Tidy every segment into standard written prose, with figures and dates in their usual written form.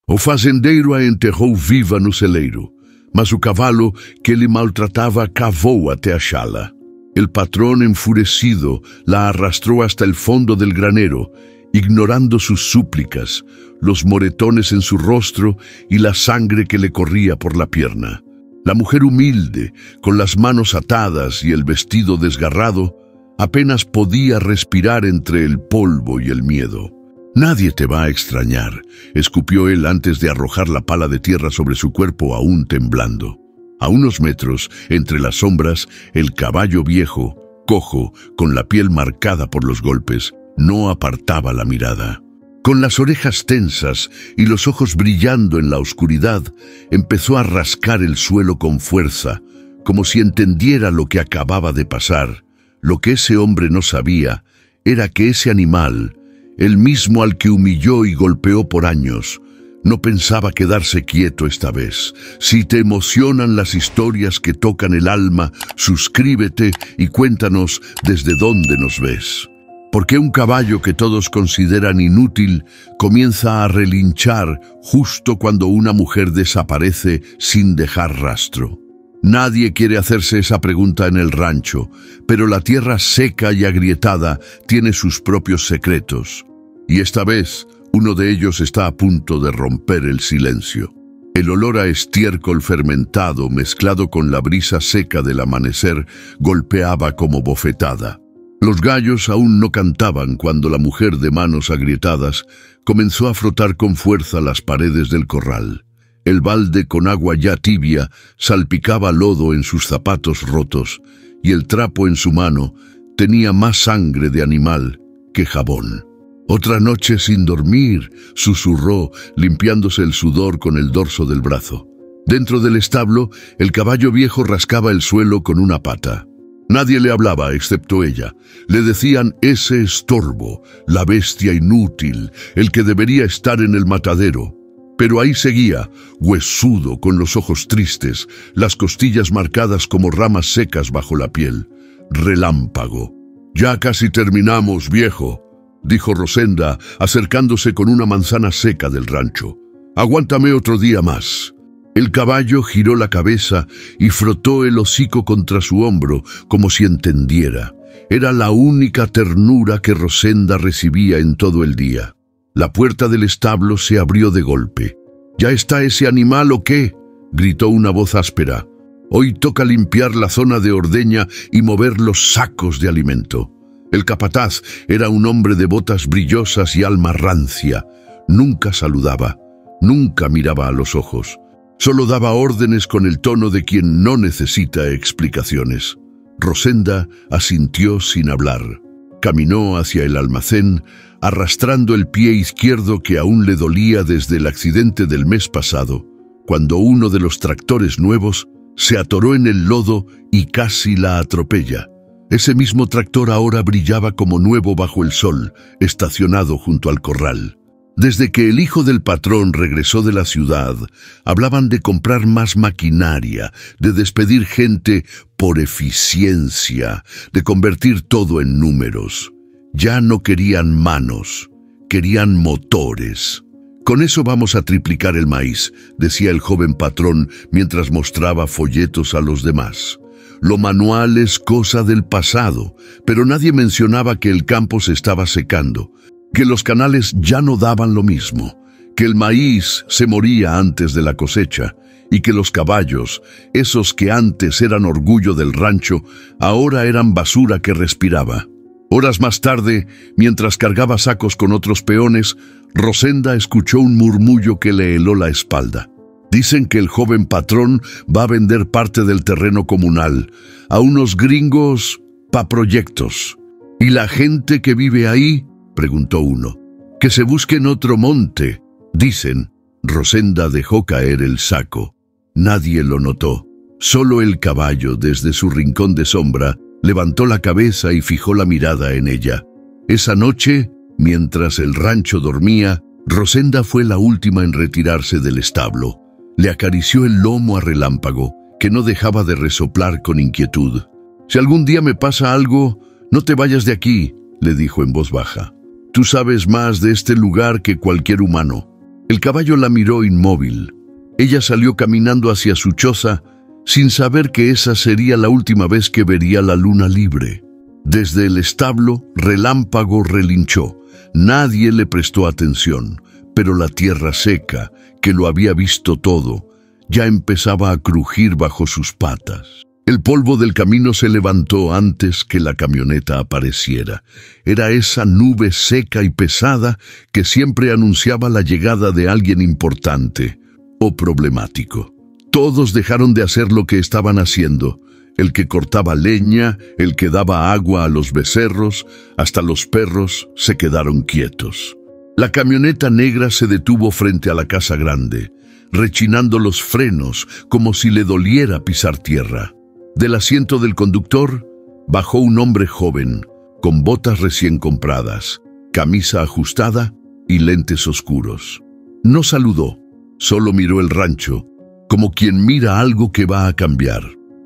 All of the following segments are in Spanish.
O fazendeiro a enterrou viva no celeiro, mas o cavalo que lhe maltratava cavou até achá-la. El patrón, enfurecido, la arrastró hasta el fondo del granero, ignorando sus súplicas, los moretones en su rostro y la sangre que le corría por la pierna. La mujer humilde, con las manos atadas y el vestido desgarrado, apenas podía respirar entre el polvo y el miedo. «Nadie te va a extrañar», escupió él antes de arrojar la pala de tierra sobre su cuerpo aún temblando. A unos metros, entre las sombras, el caballo viejo, cojo, con la piel marcada por los golpes, no apartaba la mirada. Con las orejas tensas y los ojos brillando en la oscuridad, empezó a rascar el suelo con fuerza, como si entendiera lo que acababa de pasar. Lo que ese hombre no sabía era que ese animal, el mismo al que humilló y golpeó por años, no pensaba quedarse quieto esta vez. Si te emocionan las historias que tocan el alma, suscríbete y cuéntanos desde dónde nos ves. ¿Por qué un caballo que todos consideran inútil comienza a relinchar justo cuando una mujer desaparece sin dejar rastro? Nadie quiere hacerse esa pregunta en el rancho, pero la tierra seca y agrietada tiene sus propios secretos. Y esta vez, uno de ellos está a punto de romper el silencio. El olor a estiércol fermentado mezclado con la brisa seca del amanecer golpeaba como bofetada. Los gallos aún no cantaban cuando la mujer de manos agrietadas comenzó a frotar con fuerza las paredes del corral. El balde con agua ya tibia salpicaba lodo en sus zapatos rotos y el trapo en su mano tenía más sangre de animal que jabón. «Otra noche sin dormir», susurró, limpiándose el sudor con el dorso del brazo. Dentro del establo, el caballo viejo rascaba el suelo con una pata. Nadie le hablaba excepto ella. Le decían ese estorbo, la bestia inútil, el que debería estar en el matadero. Pero ahí seguía, huesudo, con los ojos tristes, las costillas marcadas como ramas secas bajo la piel. Relámpago. «Ya casi terminamos, viejo», dijo Rosenda, acercándose con una manzana seca del rancho. «Aguántame otro día más». El caballo giró la cabeza y frotó el hocico contra su hombro, como si entendiera. Era la única ternura que Rosenda recibía en todo el día. La puerta del establo se abrió de golpe. «¿Ya está ese animal o qué?», gritó una voz áspera. «Hoy toca limpiar la zona de ordeña y mover los sacos de alimento». El capataz era un hombre de botas brillosas y alma rancia. Nunca saludaba, nunca miraba a los ojos. Solo daba órdenes con el tono de quien no necesita explicaciones. Rosenda asintió sin hablar. Caminó hacia el almacén, arrastrando el pie izquierdo que aún le dolía desde el accidente del mes pasado, cuando uno de los tractores nuevos se atoró en el lodo y casi la atropella. Ese mismo tractor ahora brillaba como nuevo bajo el sol, estacionado junto al corral. Desde que el hijo del patrón regresó de la ciudad, hablaban de comprar más maquinaria, de despedir gente por eficiencia, de convertir todo en números. Ya no querían manos, querían motores. «Con eso vamos a triplicar el maíz», decía el joven patrón mientras mostraba folletos a los demás. Lo manual es cosa del pasado, pero nadie mencionaba que el campo se estaba secando, que los canales ya no daban lo mismo, que el maíz se moría antes de la cosecha y que los caballos, esos que antes eran orgullo del rancho, ahora eran basura que respiraba. Horas más tarde, mientras cargaba sacos con otros peones, Rosenda escuchó un murmullo que le heló la espalda. «Dicen que el joven patrón va a vender parte del terreno comunal a unos gringos pa' proyectos. ¿Y la gente que vive ahí?», preguntó uno. «Que se busquen otro monte», dicen. Rosenda dejó caer el saco. Nadie lo notó. Solo el caballo, desde su rincón de sombra, levantó la cabeza y fijó la mirada en ella. Esa noche, mientras el rancho dormía, Rosenda fue la última en retirarse del establo. Le acarició el lomo a Relámpago, que no dejaba de resoplar con inquietud. «Si algún día me pasa algo, no te vayas de aquí», le dijo en voz baja. «Tú sabes más de este lugar que cualquier humano». El caballo la miró inmóvil. Ella salió caminando hacia su choza, sin saber que esa sería la última vez que vería la luna libre. Desde el establo, Relámpago relinchó. Nadie le prestó atención, pero la tierra seca, que lo había visto todo, ya empezaba a crujir bajo sus patas. El polvo del camino se levantó antes que la camioneta apareciera. Era esa nube seca y pesada que siempre anunciaba la llegada de alguien importante o problemático. Todos dejaron de hacer lo que estaban haciendo. El que cortaba leña, el que daba agua a los becerros, hasta los perros se quedaron quietos. La camioneta negra se detuvo frente a la casa grande, rechinando los frenos como si le doliera pisar tierra. Del asiento del conductor bajó un hombre joven, con botas recién compradas, camisa ajustada y lentes oscuros. No saludó, solo miró el rancho, como quien mira algo que va a cambiar.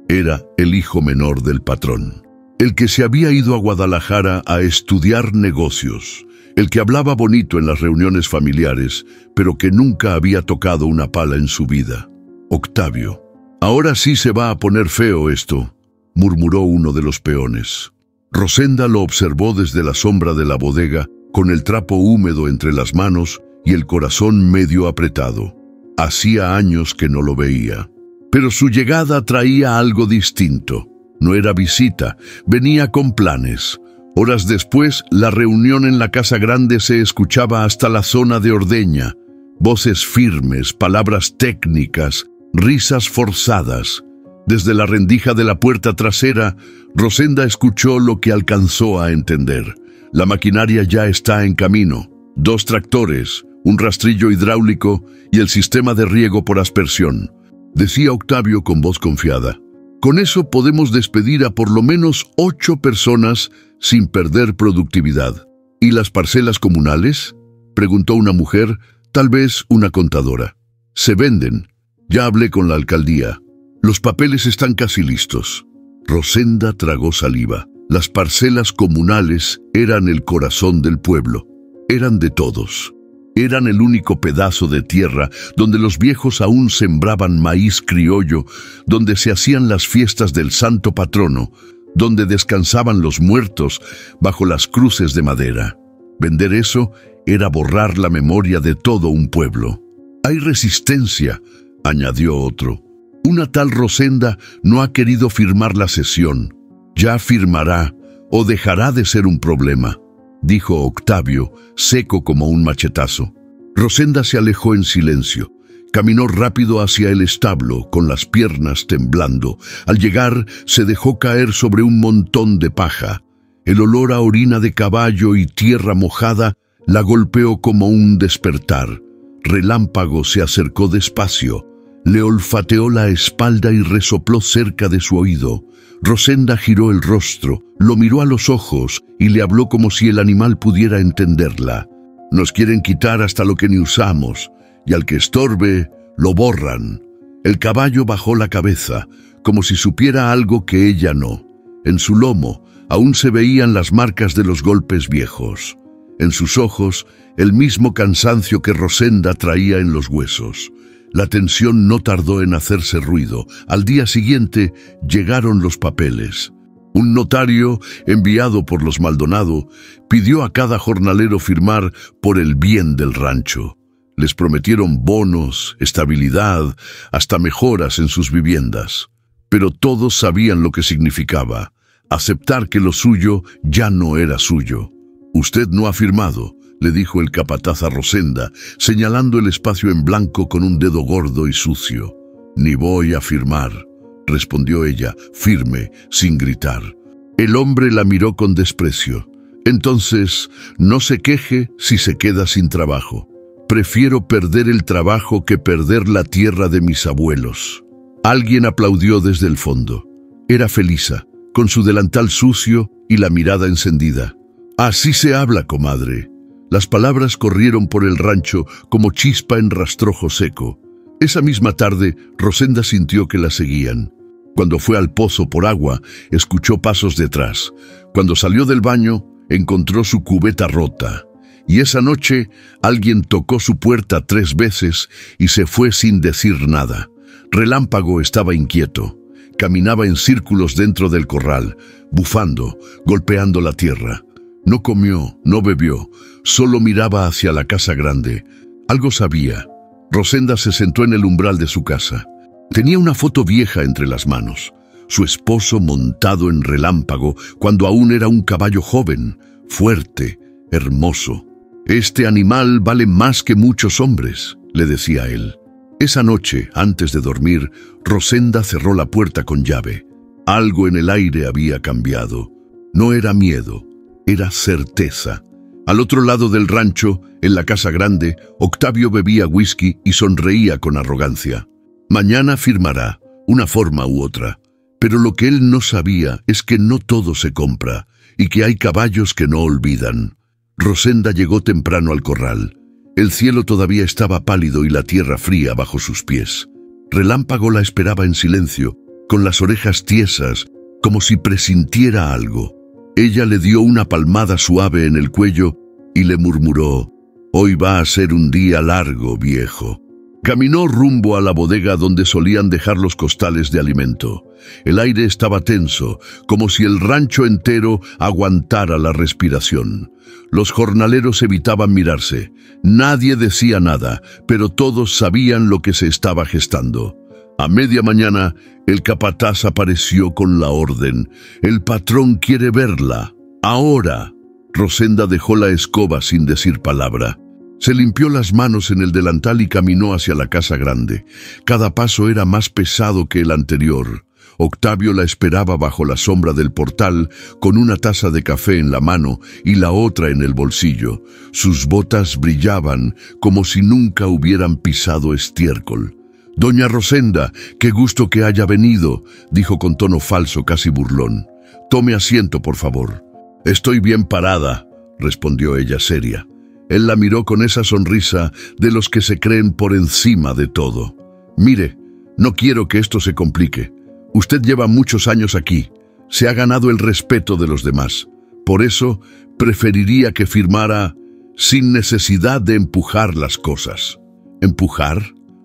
Era el hijo menor del patrón, el que se había ido a Guadalajara a estudiar negocios, el que hablaba bonito en las reuniones familiares, pero que nunca había tocado una pala en su vida. Octavio. «Ahora sí se va a poner feo esto», murmuró uno de los peones. Rosenda lo observó desde la sombra de la bodega, con el trapo húmedo entre las manos y el corazón medio apretado. Hacía años que no lo veía. Pero su llegada traía algo distinto. No era visita, venía con planes. Horas después, la reunión en la casa grande se escuchaba hasta la zona de ordeña. Voces firmes, palabras técnicas, risas forzadas. Desde la rendija de la puerta trasera, Rosenda escuchó lo que alcanzó a entender. La maquinaria ya está en camino. 2 tractores, un rastrillo hidráulico y el sistema de riego por aspersión. Decía Octavio con voz confiada. Con eso podemos despedir a por lo menos 8 personas sin perder productividad. ¿Y las parcelas comunales?, preguntó una mujer, tal vez una contadora. Se venden. Ya hablé con la alcaldía. Los papeles están casi listos. Rosenda tragó saliva. Las parcelas comunales eran el corazón del pueblo. Eran de todos. Eran el único pedazo de tierra donde los viejos aún sembraban maíz criollo, donde se hacían las fiestas del santo patrono, donde descansaban los muertos bajo las cruces de madera. Vender eso era borrar la memoria de todo un pueblo. Hay resistencia, añadió otro. Una tal Rosenda no ha querido firmar la cesión. Ya firmará o dejará de ser un problema, dijo Octavio, seco como un machetazo. Rosenda se alejó en silencio. Caminó rápido hacia el establo, con las piernas temblando. Al llegar, se dejó caer sobre un montón de paja. El olor a orina de caballo y tierra mojada la golpeó como un despertar. Relámpago se acercó despacio, le olfateó la espalda y resopló cerca de su oído. Rosenda giró el rostro, lo miró a los ojos y le habló como si el animal pudiera entenderla. Nos quieren quitar hasta lo que ni usamos, y al que estorbe, lo borran. El caballo bajó la cabeza, como si supiera algo que ella no. En su lomo aún se veían las marcas de los golpes viejos. En sus ojos, el mismo cansancio que Rosenda traía en los huesos. La tensión no tardó en hacerse ruido. Al día siguiente llegaron los papeles. Un notario, enviado por los Maldonado, pidió a cada jornalero firmar por el bien del rancho. Les prometieron bonos, estabilidad, hasta mejoras en sus viviendas. Pero todos sabían lo que significaba: aceptar que lo suyo ya no era suyo. «Usted no ha firmado», le dijo el capataz a Rosenda, señalando el espacio en blanco con un dedo gordo y sucio. «Ni voy a firmar», respondió ella, firme, sin gritar. El hombre la miró con desprecio. «Entonces, no se queje si se queda sin trabajo. Prefiero perder el trabajo que perder la tierra de mis abuelos». Alguien aplaudió desde el fondo. Era Felisa, con su delantal sucio y la mirada encendida. «Así se habla, comadre». Las palabras corrieron por el rancho como chispa en rastrojo seco. Esa misma tarde, Rosenda sintió que la seguían. Cuando fue al pozo por agua, escuchó pasos detrás. Cuando salió del baño, encontró su cubeta rota. Y esa noche alguien tocó su puerta 3 veces y se fue sin decir nada. Relámpago estaba inquieto. Caminaba en círculos dentro del corral, bufando, golpeando la tierra. No comió, no bebió, solo miraba hacia la casa grande. Algo sabía. Rosenda se sentó en el umbral de su casa. Tenía una foto vieja entre las manos. Su esposo montado en Relámpago cuando aún era un caballo joven, fuerte, hermoso. «Este animal vale más que muchos hombres», le decía él. Esa noche, antes de dormir, Rosenda cerró la puerta con llave. Algo en el aire había cambiado. No era miedo, era certeza. Al otro lado del rancho, en la casa grande, Octavio bebía whisky y sonreía con arrogancia. Mañana firmará, una forma u otra. Pero lo que él no sabía es que no todo se compra y que hay caballos que no olvidan. Rosenda llegó temprano al corral. El cielo todavía estaba pálido y la tierra fría bajo sus pies. Relámpago la esperaba en silencio, con las orejas tiesas, como si presintiera algo. Ella le dio una palmada suave en el cuello y le murmuró: «Hoy va a ser un día largo, viejo». Caminó rumbo a la bodega donde solían dejar los costales de alimento. El aire estaba tenso, como si el rancho entero aguantara la respiración. Los jornaleros evitaban mirarse. Nadie decía nada, pero todos sabían lo que se estaba gestando. A media mañana, el capataz apareció con la orden. «El patrón quiere verla. Ahora». Rosenda dejó la escoba sin decir palabra. Se limpió las manos en el delantal y caminó hacia la casa grande. Cada paso era más pesado que el anterior. Octavio la esperaba bajo la sombra del portal, con una taza de café en la mano y la otra en el bolsillo. Sus botas brillaban como si nunca hubieran pisado estiércol. «Doña Rosenda, qué gusto que haya venido», dijo con tono falso, casi burlón. «Tome asiento, por favor». «Estoy bien parada», respondió ella seria. Él la miró con esa sonrisa de los que se creen por encima de todo. «Mire, no quiero que esto se complique. Usted lleva muchos años aquí. Se ha ganado el respeto de los demás. Por eso, preferiría que firmara sin necesidad de empujar las cosas». «¿Empujar?».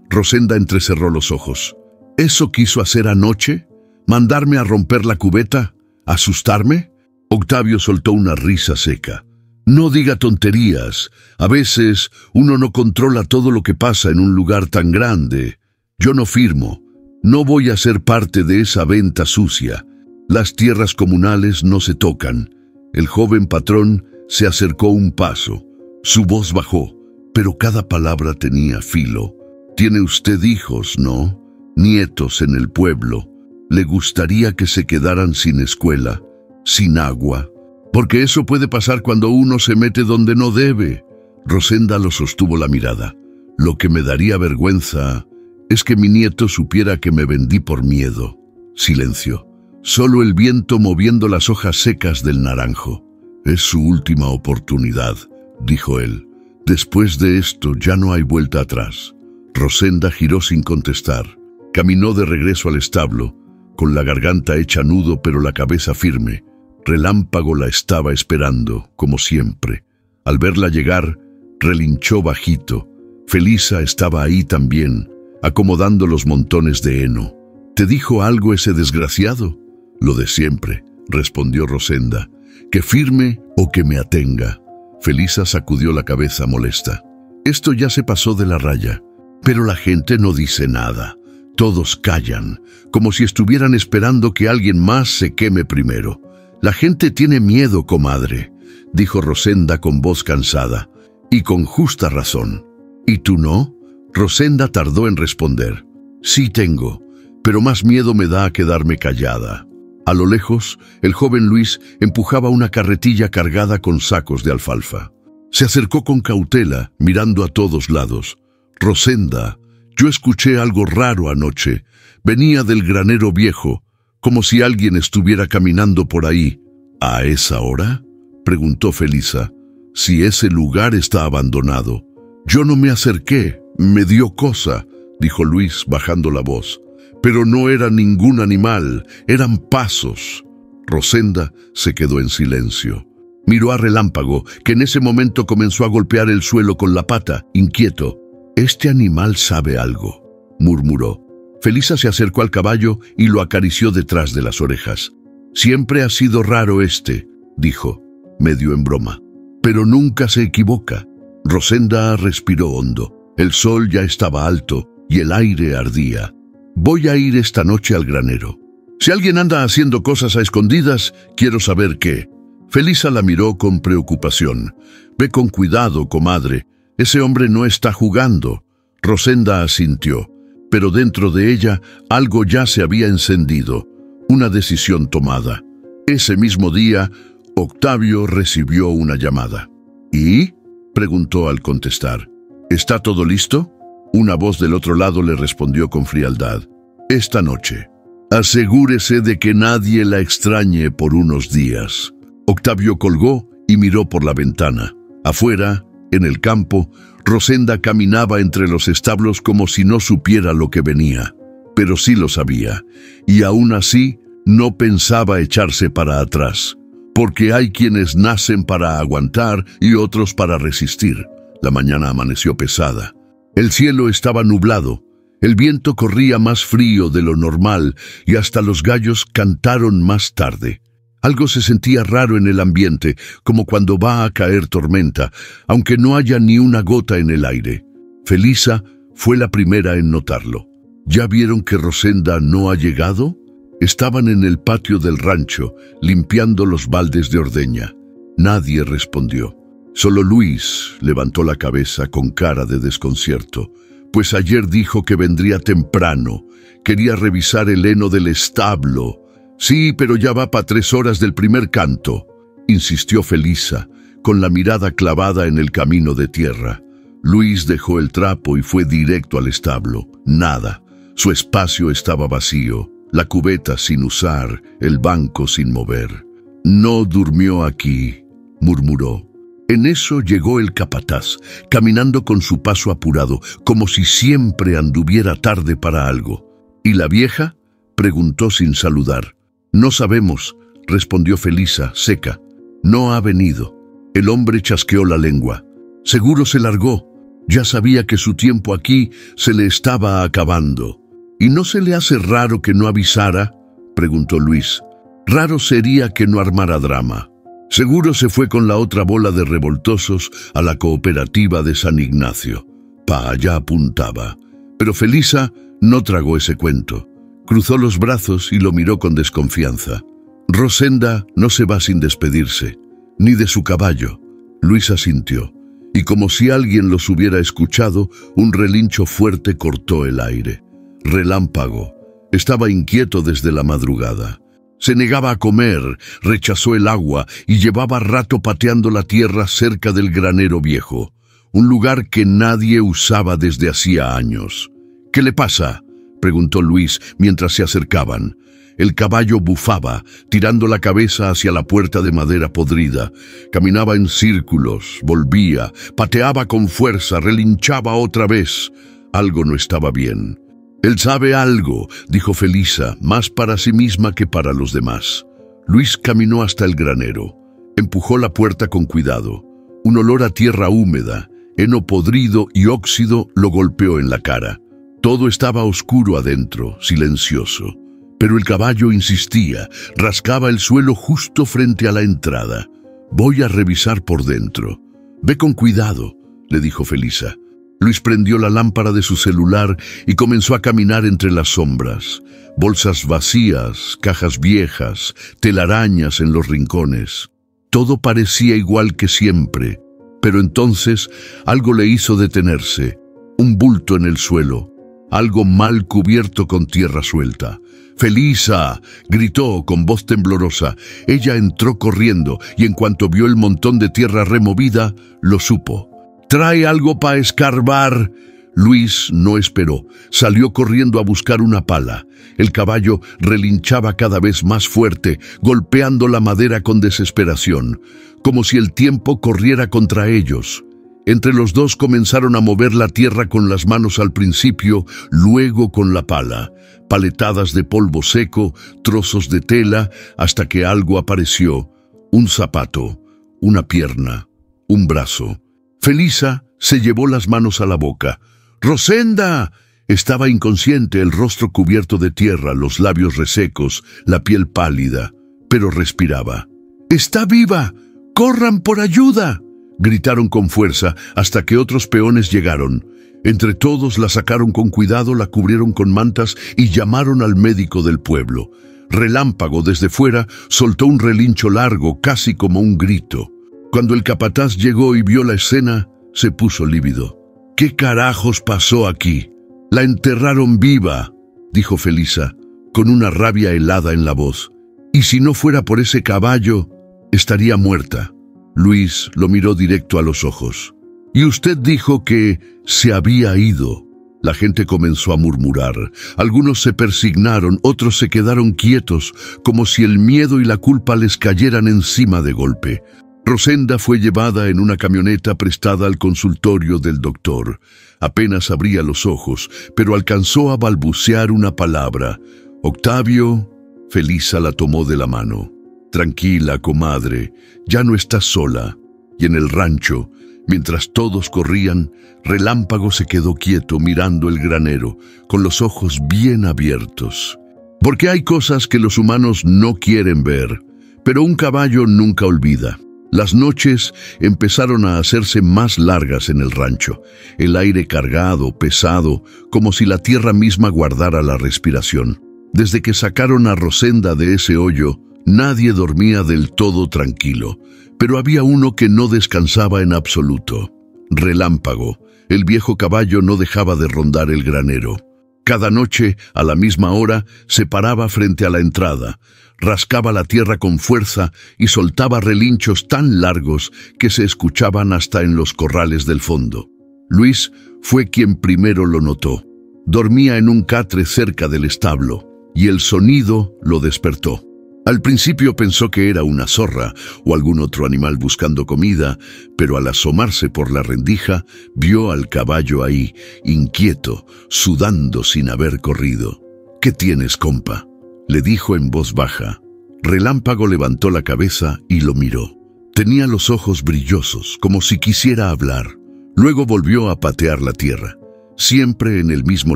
Rosenda entrecerró los ojos. «¿Eso quiso hacer anoche? ¿Mandarme a romper la cubeta? ¿Asustarme?». Octavio soltó una risa seca. «No diga tonterías. A veces uno no controla todo lo que pasa en un lugar tan grande. Yo no firmo. No voy a ser parte de esa venta sucia. Las tierras comunales no se tocan». El joven patrón se acercó un paso. Su voz bajó, pero cada palabra tenía filo. «Tiene usted hijos, ¿no? Nietos en el pueblo. ¿Le gustaría que se quedaran sin escuela, sin agua? Porque eso puede pasar cuando uno se mete donde no debe». Rosenda lo sostuvo la mirada. «Lo que me daría vergüenza es que mi nieto supiera que me vendí por miedo». Silencio. Solo el viento moviendo las hojas secas del naranjo. «Es su última oportunidad», dijo él. «Después de esto ya no hay vuelta atrás». Rosenda giró sin contestar. Caminó de regreso al establo, con la garganta hecha nudo pero la cabeza firme. Relámpago la estaba esperando, como siempre. Al verla llegar, relinchó bajito. Felisa estaba ahí también, acomodando los montones de heno. «¿Te dijo algo ese desgraciado?» «Lo de siempre», respondió Rosenda. «Que firme o que me atenga». Felisa sacudió la cabeza molesta. «Esto ya se pasó de la raya». Pero la gente no dice nada. Todos callan, como si estuvieran esperando que alguien más se queme primero. «La gente tiene miedo, comadre», dijo Rosenda con voz cansada, y con justa razón. «¿Y tú no?». Rosenda tardó en responder. «Sí tengo, pero más miedo me da a quedarme callada». A lo lejos, el joven Luis empujaba una carretilla cargada con sacos de alfalfa. Se acercó con cautela, mirando a todos lados. «Rosenda, yo escuché algo raro anoche. Venía del granero viejo, como si alguien estuviera caminando por ahí». «¿A esa hora?», preguntó Felisa. «Si ese lugar está abandonado». «Yo no me acerqué, me dio cosa», dijo Luis bajando la voz. «Pero no era ningún animal, eran pasos». Rosenda se quedó en silencio. Miró a Relámpago, que en ese momento comenzó a golpear el suelo con la pata, inquieto. «Este animal sabe algo», murmuró. Felisa se acercó al caballo y lo acarició detrás de las orejas. «Siempre ha sido raro este», dijo, medio en broma. «Pero nunca se equivoca». Rosenda respiró hondo. El sol ya estaba alto y el aire ardía. «Voy a ir esta noche al granero. Si alguien anda haciendo cosas a escondidas, quiero saber qué». Felisa la miró con preocupación. «Ve con cuidado, comadre. Ese hombre no está jugando». Rosenda asintió, pero dentro de ella algo ya se había encendido, una decisión tomada. Ese mismo día, Octavio recibió una llamada. «¿Y?», preguntó al contestar. «¿Está todo listo?». Una voz del otro lado le respondió con frialdad. «Esta noche. Asegúrese de que nadie la extrañe por unos días». Octavio colgó y miró por la ventana. Afuera, en el campo, Rosenda caminaba entre los establos como si no supiera lo que venía. Pero sí lo sabía, y aún así no pensaba echarse para atrás. Porque hay quienes nacen para aguantar y otros para resistir. La mañana amaneció pesada. El cielo estaba nublado. El viento corría más frío de lo normal y hasta los gallos cantaron más tarde. Algo se sentía raro en el ambiente, como cuando va a caer tormenta, aunque no haya ni una gota en el aire. Felisa fue la primera en notarlo. ¿Ya vieron que Rosenda no ha llegado? Estaban en el patio del rancho, limpiando los baldes de ordeña. Nadie respondió. Solo Luis levantó la cabeza con cara de desconcierto, pues ayer dijo que vendría temprano. Quería revisar el heno del establo. «Sí, pero ya va para 3 horas del primer canto», insistió Felisa, con la mirada clavada en el camino de tierra. Luis dejó el trapo y fue directo al establo. Nada. Su espacio estaba vacío, la cubeta sin usar, el banco sin mover. «No durmió aquí», murmuró. En eso llegó el capataz, caminando con su paso apurado, como si siempre anduviera tarde para algo. «¿Y la vieja?», preguntó sin saludar. «No sabemos», respondió Felisa, seca. «No ha venido». El hombre chasqueó la lengua. «Seguro se largó. Ya sabía que su tiempo aquí se le estaba acabando». «¿Y no se le hace raro que no avisara?», preguntó Luis. «Raro sería que no armara drama. Seguro se fue con la otra bola de revoltosos a la cooperativa de San Ignacio». Pa allá apuntaba. Pero Felisa no tragó ese cuento. Cruzó los brazos y lo miró con desconfianza. «Rosenda no se va sin despedirse, ni de su caballo». Luis asintió, y como si alguien los hubiera escuchado, un relincho fuerte cortó el aire. Relámpago estaba inquieto desde la madrugada. Se negaba a comer, rechazó el agua y llevaba rato pateando la tierra cerca del granero viejo, un lugar que nadie usaba desde hacía años. «¿Qué le pasa?», preguntó Luis mientras se acercaban. El caballo bufaba, tirando la cabeza hacia la puerta de madera podrida. Caminaba en círculos, volvía, pateaba con fuerza, relinchaba otra vez. Algo no estaba bien. «Él sabe algo», dijo Felisa, más para sí misma que para los demás. Luis caminó hasta el granero. Empujó la puerta con cuidado. Un olor a tierra húmeda, heno podrido y óxido lo golpeó en la cara. Todo estaba oscuro adentro, silencioso. Pero el caballo insistía, rascaba el suelo justo frente a la entrada. «Voy a revisar por dentro». «Ve con cuidado», le dijo Felisa. Luis prendió la lámpara de su celular y comenzó a caminar entre las sombras. Bolsas vacías, cajas viejas, telarañas en los rincones. Todo parecía igual que siempre, pero entonces algo le hizo detenerse. Un bulto en el suelo. Algo mal cubierto con tierra suelta. «¡Felisa!», gritó con voz temblorosa. Ella entró corriendo y en cuanto vio el montón de tierra removida, lo supo. «¿Trae algo para escarbar?». Luis no esperó. Salió corriendo a buscar una pala. El caballo relinchaba cada vez más fuerte, golpeando la madera con desesperación, como si el tiempo corriera contra ellos. Entre los dos comenzaron a mover la tierra con las manos al principio, luego con la pala. Paletadas de polvo seco, trozos de tela, hasta que algo apareció. Un zapato, una pierna, un brazo. Felisa se llevó las manos a la boca. ¡Rosenda! Estaba inconsciente, el rostro cubierto de tierra, los labios resecos, la piel pálida, pero respiraba. ¡Está viva! ¡Corran por ayuda!, gritaron con fuerza hasta que otros peones llegaron. Entre todos la sacaron con cuidado, la cubrieron con mantas y llamaron al médico del pueblo. Relámpago, desde fuera, soltó un relincho largo, casi como un grito. Cuando el capataz llegó y vio la escena, se puso lívido. ¿Qué carajos pasó aquí? «La enterraron viva», dijo Felisa, con una rabia helada en la voz. «Y si no fuera por ese caballo, estaría muerta». Luis lo miró directo a los ojos. «Y usted dijo que se había ido». La gente comenzó a murmurar. Algunos se persignaron, otros se quedaron quietos, como si el miedo y la culpa les cayeran encima de golpe. Rosenda fue llevada en una camioneta prestada al consultorio del doctor. Apenas abría los ojos, pero alcanzó a balbucear una palabra. «Octavio». Felisa la tomó de la mano. «Tranquila, comadre, ya no estás sola». Y en el rancho, mientras todos corrían, Relámpago se quedó quieto mirando el granero, con los ojos bien abiertos. Porque hay cosas que los humanos no quieren ver, pero un caballo nunca olvida. Las noches empezaron a hacerse más largas en el rancho, el aire cargado, pesado, como si la tierra misma guardara la respiración. Desde que sacaron a Rosenda de ese hoyo, nadie dormía del todo tranquilo, pero había uno que no descansaba en absoluto. Relámpago, el viejo caballo, no dejaba de rondar el granero. Cada noche, a la misma hora, se paraba frente a la entrada, rascaba la tierra con fuerza y soltaba relinchos tan largos que se escuchaban hasta en los corrales del fondo. Luis fue quien primero lo notó. Dormía en un catre cerca del establo, y el sonido lo despertó. Al principio pensó que era una zorra o algún otro animal buscando comida, pero al asomarse por la rendija, vio al caballo ahí, inquieto, sudando sin haber corrido. «¿Qué tienes, compa?», le dijo en voz baja. Relámpago levantó la cabeza y lo miró. Tenía los ojos brillosos, como si quisiera hablar. Luego volvió a patear la tierra, siempre en el mismo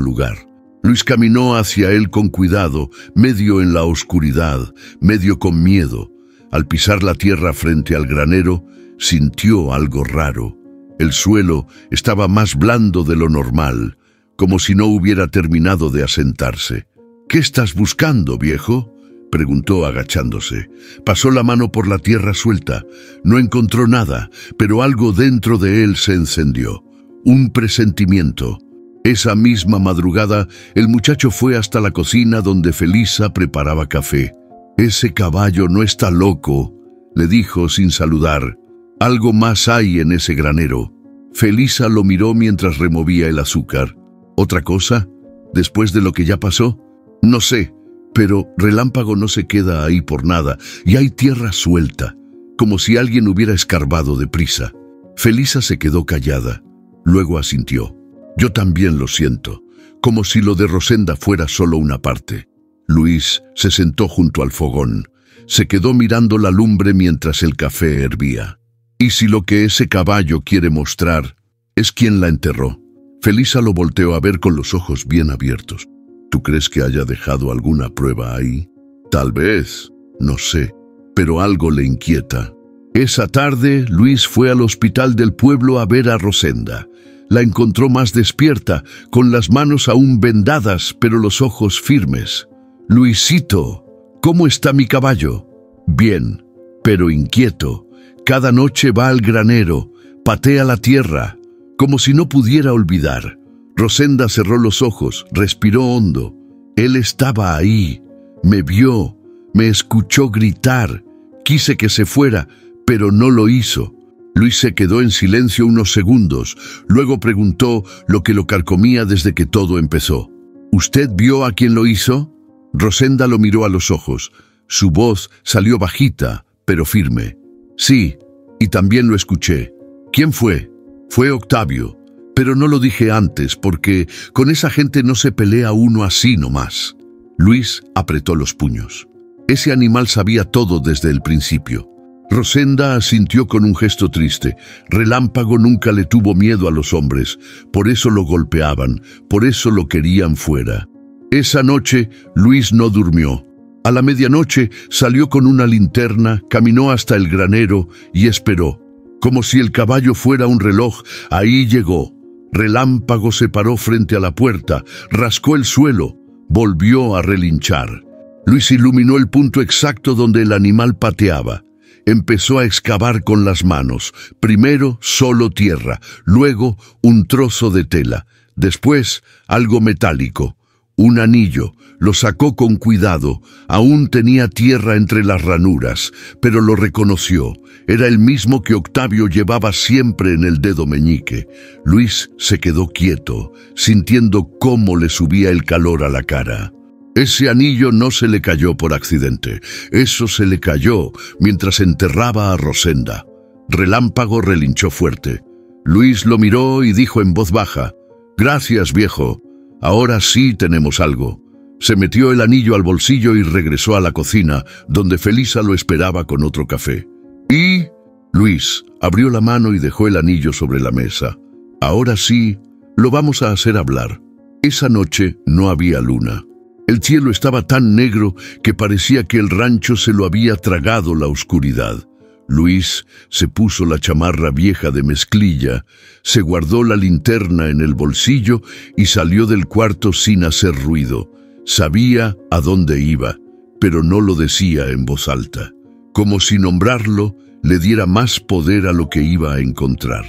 lugar. Luis caminó hacia él con cuidado, medio en la oscuridad, medio con miedo. Al pisar la tierra frente al granero, sintió algo raro. El suelo estaba más blando de lo normal, como si no hubiera terminado de asentarse. «¿Qué estás buscando, viejo?», preguntó agachándose. Pasó la mano por la tierra suelta. No encontró nada, pero algo dentro de él se encendió. Un presentimiento. Esa misma madrugada, el muchacho fue hasta la cocina donde Felisa preparaba café. «Ese caballo no está loco», le dijo sin saludar. «Algo más hay en ese granero». Felisa lo miró mientras removía el azúcar. «¿Otra cosa? ¿Después de lo que ya pasó?» «No sé, pero Relámpago no se queda ahí por nada, y hay tierra suelta, como si alguien hubiera escarbado deprisa». Felisa se quedó callada, luego asintió. «Yo también lo siento, como si lo de Rosenda fuera solo una parte». Luis se sentó junto al fogón. Se quedó mirando la lumbre mientras el café hervía. «¿Y si lo que ese caballo quiere mostrar es quién la enterró?» Felisa lo volteó a ver con los ojos bien abiertos. «¿Tú crees que haya dejado alguna prueba ahí?» «Tal vez, no sé, pero algo le inquieta». Esa tarde, Luis fue al hospital del pueblo a ver a Rosenda. La encontró más despierta, con las manos aún vendadas, pero los ojos firmes. «Luisito, ¿cómo está mi caballo?» «Bien, pero inquieto. Cada noche va al granero, patea la tierra, como si no pudiera olvidar». Rosenda cerró los ojos, respiró hondo. Él estaba ahí, me vio, me escuchó gritar. Quise que se fuera, pero no lo hizo. Luis se quedó en silencio unos segundos, luego preguntó lo que lo carcomía desde que todo empezó. «¿Usted vio a quién lo hizo?» Rosenda lo miró a los ojos. Su voz salió bajita, pero firme. «Sí, y también lo escuché». «¿Quién fue?» «Fue Octavio, pero no lo dije antes porque con esa gente no se pelea uno así nomás». Luis apretó los puños. Ese animal sabía todo desde el principio. Rosenda asintió con un gesto triste. Relámpago nunca le tuvo miedo a los hombres, por eso lo golpeaban, por eso lo querían fuera. Esa noche, Luis no durmió. A la medianoche salió con una linterna, caminó hasta el granero y esperó. Como si el caballo fuera un reloj, ahí llegó. Relámpago se paró frente a la puerta, rascó el suelo, volvió a relinchar. Luis iluminó el punto exacto donde el animal pateaba. Empezó a excavar con las manos, primero solo tierra, luego un trozo de tela, después algo metálico, un anillo. Lo sacó con cuidado, aún tenía tierra entre las ranuras, pero lo reconoció. Era el mismo que Octavio llevaba siempre en el dedo meñique. Luis se quedó quieto, sintiendo cómo le subía el calor a la cara. Ese anillo no se le cayó por accidente, eso se le cayó mientras enterraba a Rosenda. Relámpago relinchó fuerte. Luis lo miró y dijo en voz baja: «Gracias, viejo, ahora sí tenemos algo». Se metió el anillo al bolsillo y regresó a la cocina, donde Felisa lo esperaba con otro café. «¿Y?» Luis abrió la mano y dejó el anillo sobre la mesa. «Ahora sí, lo vamos a hacer hablar». Esa noche no había luna. El cielo estaba tan negro que parecía que el rancho se lo había tragado la oscuridad. Luis se puso la chamarra vieja de mezclilla, se guardó la linterna en el bolsillo y salió del cuarto sin hacer ruido. Sabía a dónde iba, pero no lo decía en voz alta, como si nombrarlo le diera más poder a lo que iba a encontrar.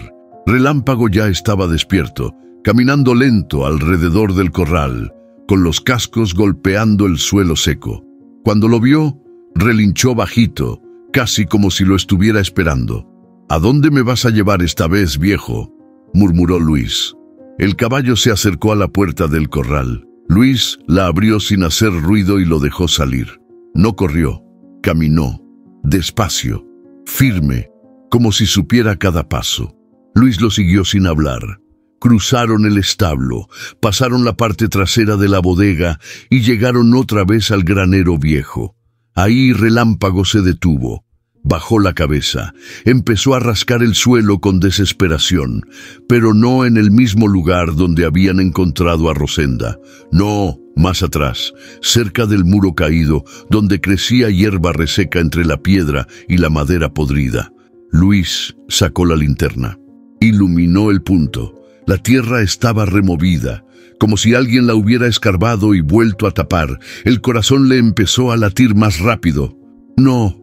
Relámpago ya estaba despierto, caminando lento alrededor del corral, con los cascos golpeando el suelo seco. Cuando lo vio, relinchó bajito, casi como si lo estuviera esperando. «¿A dónde me vas a llevar esta vez, viejo?», murmuró Luis. El caballo se acercó a la puerta del corral. Luis la abrió sin hacer ruido y lo dejó salir. No corrió, caminó, despacio, firme, como si supiera cada paso. Luis lo siguió sin hablar. Cruzaron el establo, pasaron la parte trasera de la bodega y llegaron otra vez al granero viejo. Ahí Relámpago se detuvo, bajó la cabeza, empezó a rascar el suelo con desesperación, pero no en el mismo lugar donde habían encontrado a Rosenda. No, más atrás, cerca del muro caído, donde crecía hierba reseca entre la piedra y la madera podrida. Luis sacó la linterna, iluminó el punto. La tierra estaba removida, como si alguien la hubiera escarbado y vuelto a tapar. El corazón le empezó a latir más rápido. No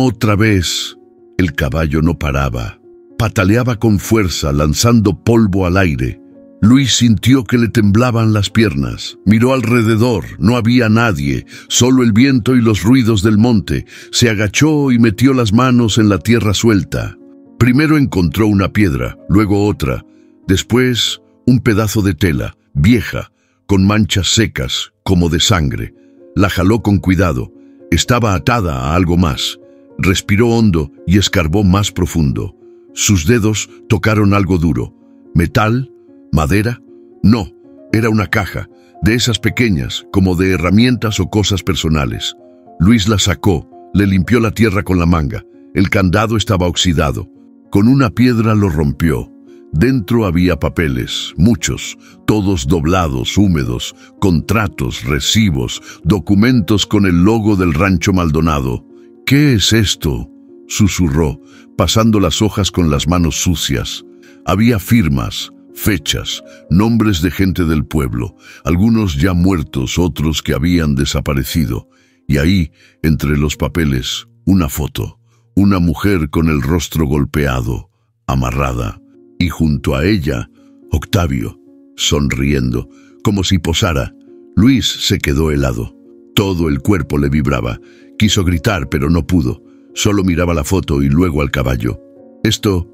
otra vez. El caballo no paraba. Pataleaba con fuerza, lanzando polvo al aire. Luis sintió que le temblaban las piernas. Miró alrededor, no había nadie, solo el viento y los ruidos del monte. Se agachó y metió las manos en la tierra suelta. Primero encontró una piedra, luego otra. Después, un pedazo de tela, vieja, con manchas secas, como de sangre. La jaló con cuidado. Estaba atada a algo más. Respiró hondo y escarbó más profundo. Sus dedos tocaron algo duro. ¿Metal? ¿Madera? No, era una caja, de esas pequeñas, como de herramientas o cosas personales. Luis la sacó, le limpió la tierra con la manga. El candado estaba oxidado. Con una piedra lo rompió. Dentro había papeles, muchos, todos doblados, húmedos, contratos, recibos, documentos con el logo del rancho Maldonado. «¿Qué es esto?», susurró, pasando las hojas con las manos sucias. Había firmas, fechas, nombres de gente del pueblo, algunos ya muertos, otros que habían desaparecido. Y ahí, entre los papeles, una foto, una mujer con el rostro golpeado, amarrada. Y junto a ella, Octavio, sonriendo, como si posara. Luis se quedó helado. Todo el cuerpo le vibraba. Quiso gritar, pero no pudo. Solo miraba la foto y luego al caballo. Esto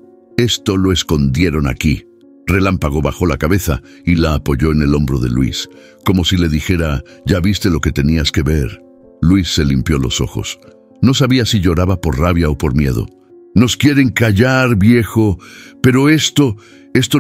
lo escondieron aquí. Relámpago bajó la cabeza y la apoyó en el hombro de Luis, como si le dijera: «Ya viste lo que tenías que ver». Luis se limpió los ojos. No sabía si lloraba por rabia o por miedo. «Nos quieren callar, viejo, pero esto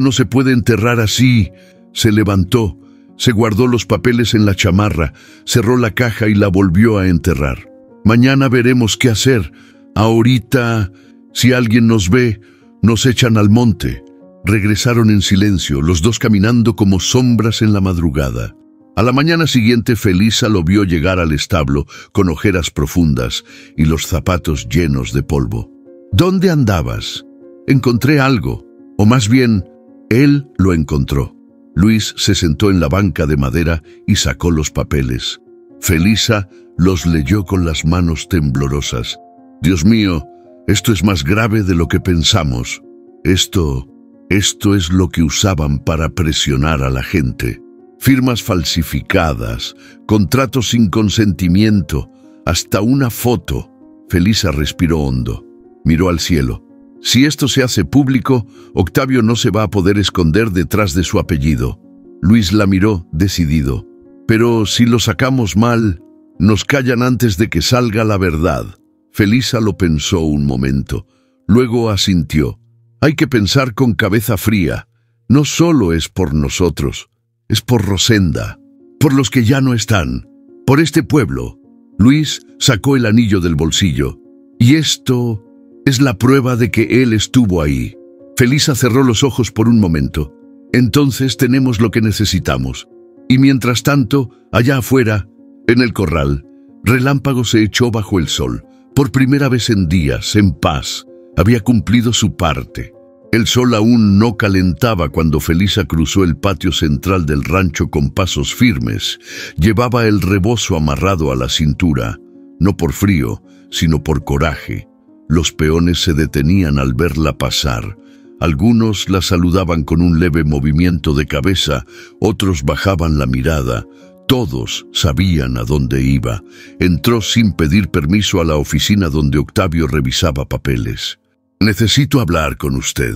no se puede enterrar así». Se levantó, se guardó los papeles en la chamarra, cerró la caja y la volvió a enterrar. «Mañana veremos qué hacer», Ahorita, si alguien nos ve, nos echan al monte. Regresaron en silencio, los dos caminando como sombras en la madrugada. A la mañana siguiente, Felisa lo vio llegar al establo con ojeras profundas y los zapatos llenos de polvo. ¿Dónde andabas? Encontré algo, o más bien, él lo encontró. Luis se sentó en la banca de madera y sacó los papeles. Felisa los leyó con las manos temblorosas. Dios mío, esto es más grave de lo que pensamos. Esto es lo que usaban para presionar a la gente. Firmas falsificadas, contratos sin consentimiento, hasta una foto. Felisa respiró hondo. Miró al cielo. Si esto se hace público, Octavio no se va a poder esconder detrás de su apellido. Luis la miró, decidido. Pero si lo sacamos mal, nos callan antes de que salga la verdad. Felisa lo pensó un momento. Luego asintió. Hay que pensar con cabeza fría. No solo es por nosotros, es por Rosenda, por los que ya no están, por este pueblo. Luis sacó el anillo del bolsillo. Y esto es la prueba de que él estuvo ahí. Felisa cerró los ojos por un momento. Entonces tenemos lo que necesitamos. Y mientras tanto, allá afuera, en el corral, Relámpago se echó bajo el sol. Por primera vez en días, en paz, había cumplido su parte. El sol aún no calentaba cuando Felisa cruzó el patio central del rancho con pasos firmes. Llevaba el rebozo amarrado a la cintura, no por frío, sino por coraje. Los peones se detenían al verla pasar. Algunos la saludaban con un leve movimiento de cabeza, otros bajaban la mirada. Todos sabían a dónde iba. Entró sin pedir permiso a la oficina donde Octavio revisaba papeles. «Necesito hablar con usted».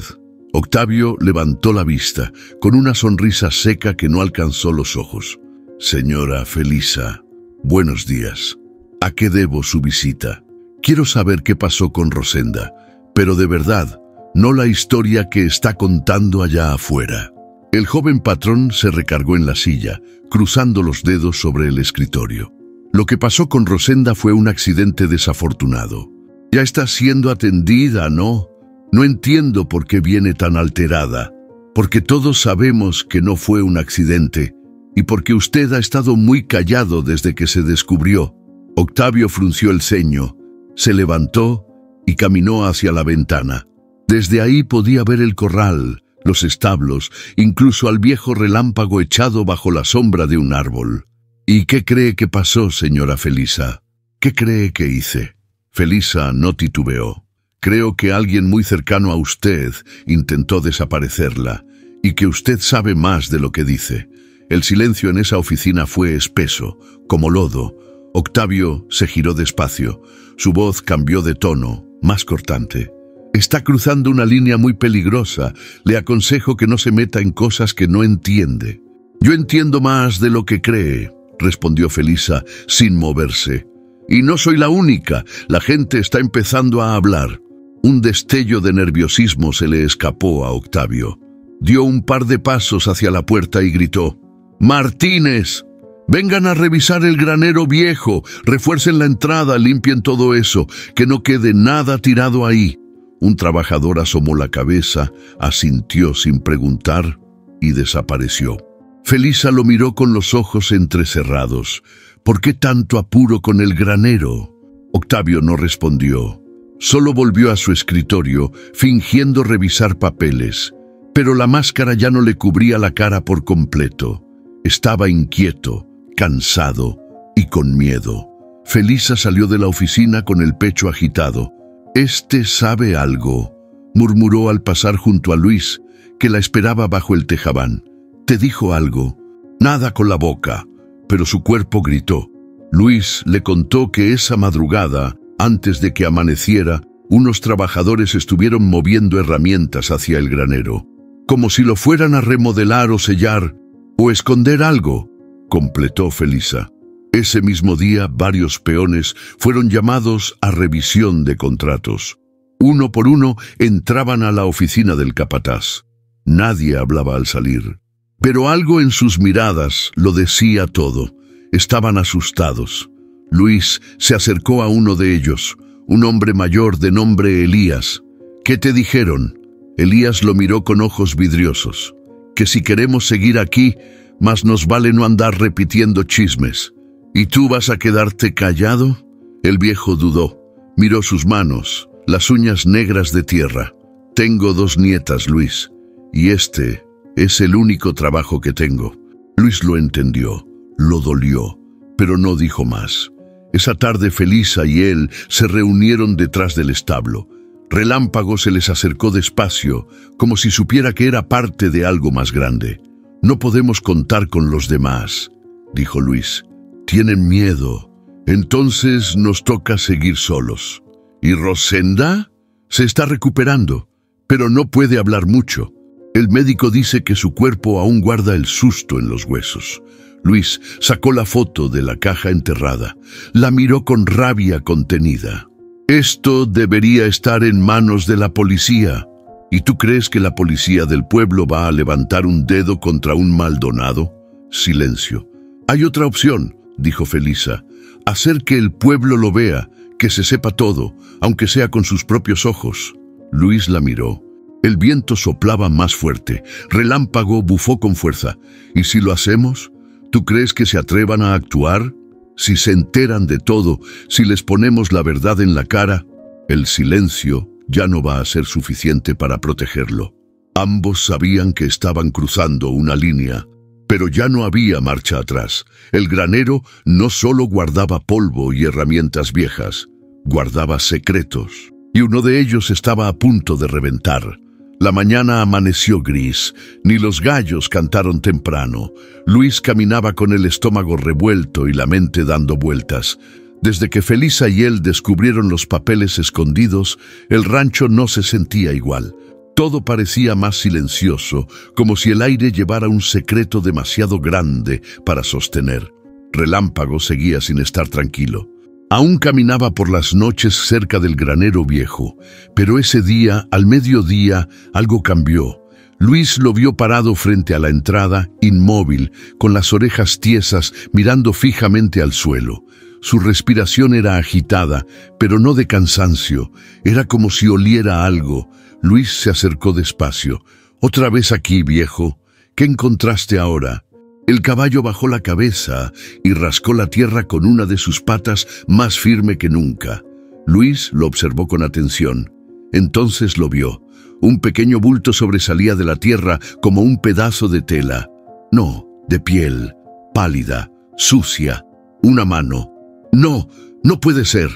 Octavio levantó la vista, con una sonrisa seca que no alcanzó los ojos. «Señora Felisa, buenos días. ¿A qué debo su visita? Quiero saber qué pasó con Rosenda, pero de verdad, no la historia que está contando allá afuera». El joven patrón se recargó en la silla, cruzando los dedos sobre el escritorio. Lo que pasó con Rosenda fue un accidente desafortunado. Ya está siendo atendida, ¿no? No entiendo por qué viene tan alterada. Porque todos sabemos que no fue un accidente y porque usted ha estado muy callado desde que se descubrió. Octavio frunció el ceño, se levantó y caminó hacia la ventana. Desde ahí podía ver el corral, los establos, incluso al viejo Relámpago echado bajo la sombra de un árbol. ¿Y qué cree que pasó, señora Felisa? ¿Qué cree que hice? Felisa no titubeó. Creo que alguien muy cercano a usted intentó desaparecerla y que usted sabe más de lo que dice. El silencio en esa oficina fue espeso, como lodo. Octavio se giró despacio. Su voz cambió de tono, más cortante. Está cruzando una línea muy peligrosa. Le aconsejo que no se meta en cosas que no entiende. Yo entiendo más de lo que cree, respondió Felisa sin moverse. Y no soy la única. La gente está empezando a hablar. Un destello de nerviosismo se le escapó a Octavio. Dio un par de pasos hacia la puerta y gritó: «Martínez, vengan a revisar el granero viejo, refuercen la entrada, limpien todo eso, que no quede nada tirado ahí». Un trabajador asomó la cabeza, asintió sin preguntar y desapareció. Felisa lo miró con los ojos entrecerrados. ¿Por qué tanto apuro con el granero? Octavio no respondió. Solo volvió a su escritorio, fingiendo revisar papeles. Pero la máscara ya no le cubría la cara por completo. Estaba inquieto, cansado y con miedo. Felisa salió de la oficina con el pecho agitado. «Este sabe algo», murmuró al pasar junto a Luis, que la esperaba bajo el tejabán. «¿Te dijo algo?» «Nada con la boca», pero su cuerpo gritó. Luis le contó que esa madrugada, antes de que amaneciera, unos trabajadores estuvieron moviendo herramientas hacia el granero, como si lo fueran a remodelar o sellar, o esconder algo, completó Felisa. Ese mismo día, varios peones fueron llamados a revisión de contratos. Uno por uno entraban a la oficina del capataz. Nadie hablaba al salir. Pero algo en sus miradas lo decía todo. Estaban asustados. Luis se acercó a uno de ellos, un hombre mayor de nombre Elías. ¿Qué te dijeron? Elías lo miró con ojos vidriosos. Que si queremos seguir aquí, más nos vale no andar repitiendo chismes. ¿Y tú vas a quedarte callado? El viejo dudó. Miró sus manos, las uñas negras de tierra. Tengo 2 nietas, Luis, y este es el único trabajo que tengo. Luis lo entendió, lo dolió, pero no dijo más. Esa tarde Felisa y él se reunieron detrás del establo. Relámpago se les acercó despacio, como si supiera que era parte de algo más grande. No podemos contar con los demás, dijo Luis. Tienen miedo. Entonces nos toca seguir solos. ¿Y Rosenda? Se está recuperando, pero no puede hablar mucho. El médico dice que su cuerpo aún guarda el susto en los huesos. Luis sacó la foto de la caja enterrada. La miró con rabia contenida. Esto debería estar en manos de la policía. ¿Y tú crees que la policía del pueblo va a levantar un dedo contra un Maldonado? Silencio. Hay otra opción, dijo Felisa. Hacer que el pueblo lo vea, que se sepa todo, aunque sea con sus propios ojos. Luis la miró. El viento soplaba más fuerte. Relámpago bufó con fuerza. ¿Y si lo hacemos? ¿Tú crees que se atrevan a actuar? Si se enteran de todo, si les ponemos la verdad en la cara, el silencio ya no va a ser suficiente para protegerlo. Ambos sabían que estaban cruzando una línea, pero ya no había marcha atrás. El granero no solo guardaba polvo y herramientas viejas, guardaba secretos, y uno de ellos estaba a punto de reventar. La mañana amaneció gris, ni los gallos cantaron temprano. Luis caminaba con el estómago revuelto y la mente dando vueltas. Desde que Felisa y él descubrieron los papeles escondidos, el rancho no se sentía igual. Todo parecía más silencioso, como si el aire llevara un secreto demasiado grande para sostener. Relámpago seguía sin estar tranquilo. Aún caminaba por las noches cerca del granero viejo, pero ese día, al mediodía, algo cambió. Luis lo vio parado frente a la entrada, inmóvil, con las orejas tiesas, mirando fijamente al suelo. Su respiración era agitada, pero no de cansancio. Era como si oliera algo. Luis se acercó despacio. «¿Otra vez aquí, viejo? ¿Qué encontraste ahora?» El caballo bajó la cabeza y rascó la tierra con una de sus patas más firme que nunca. Luis lo observó con atención. Entonces lo vio. Un pequeño bulto sobresalía de la tierra como un pedazo de tela. No, de piel, pálida, sucia. Una mano. «No, no puede ser».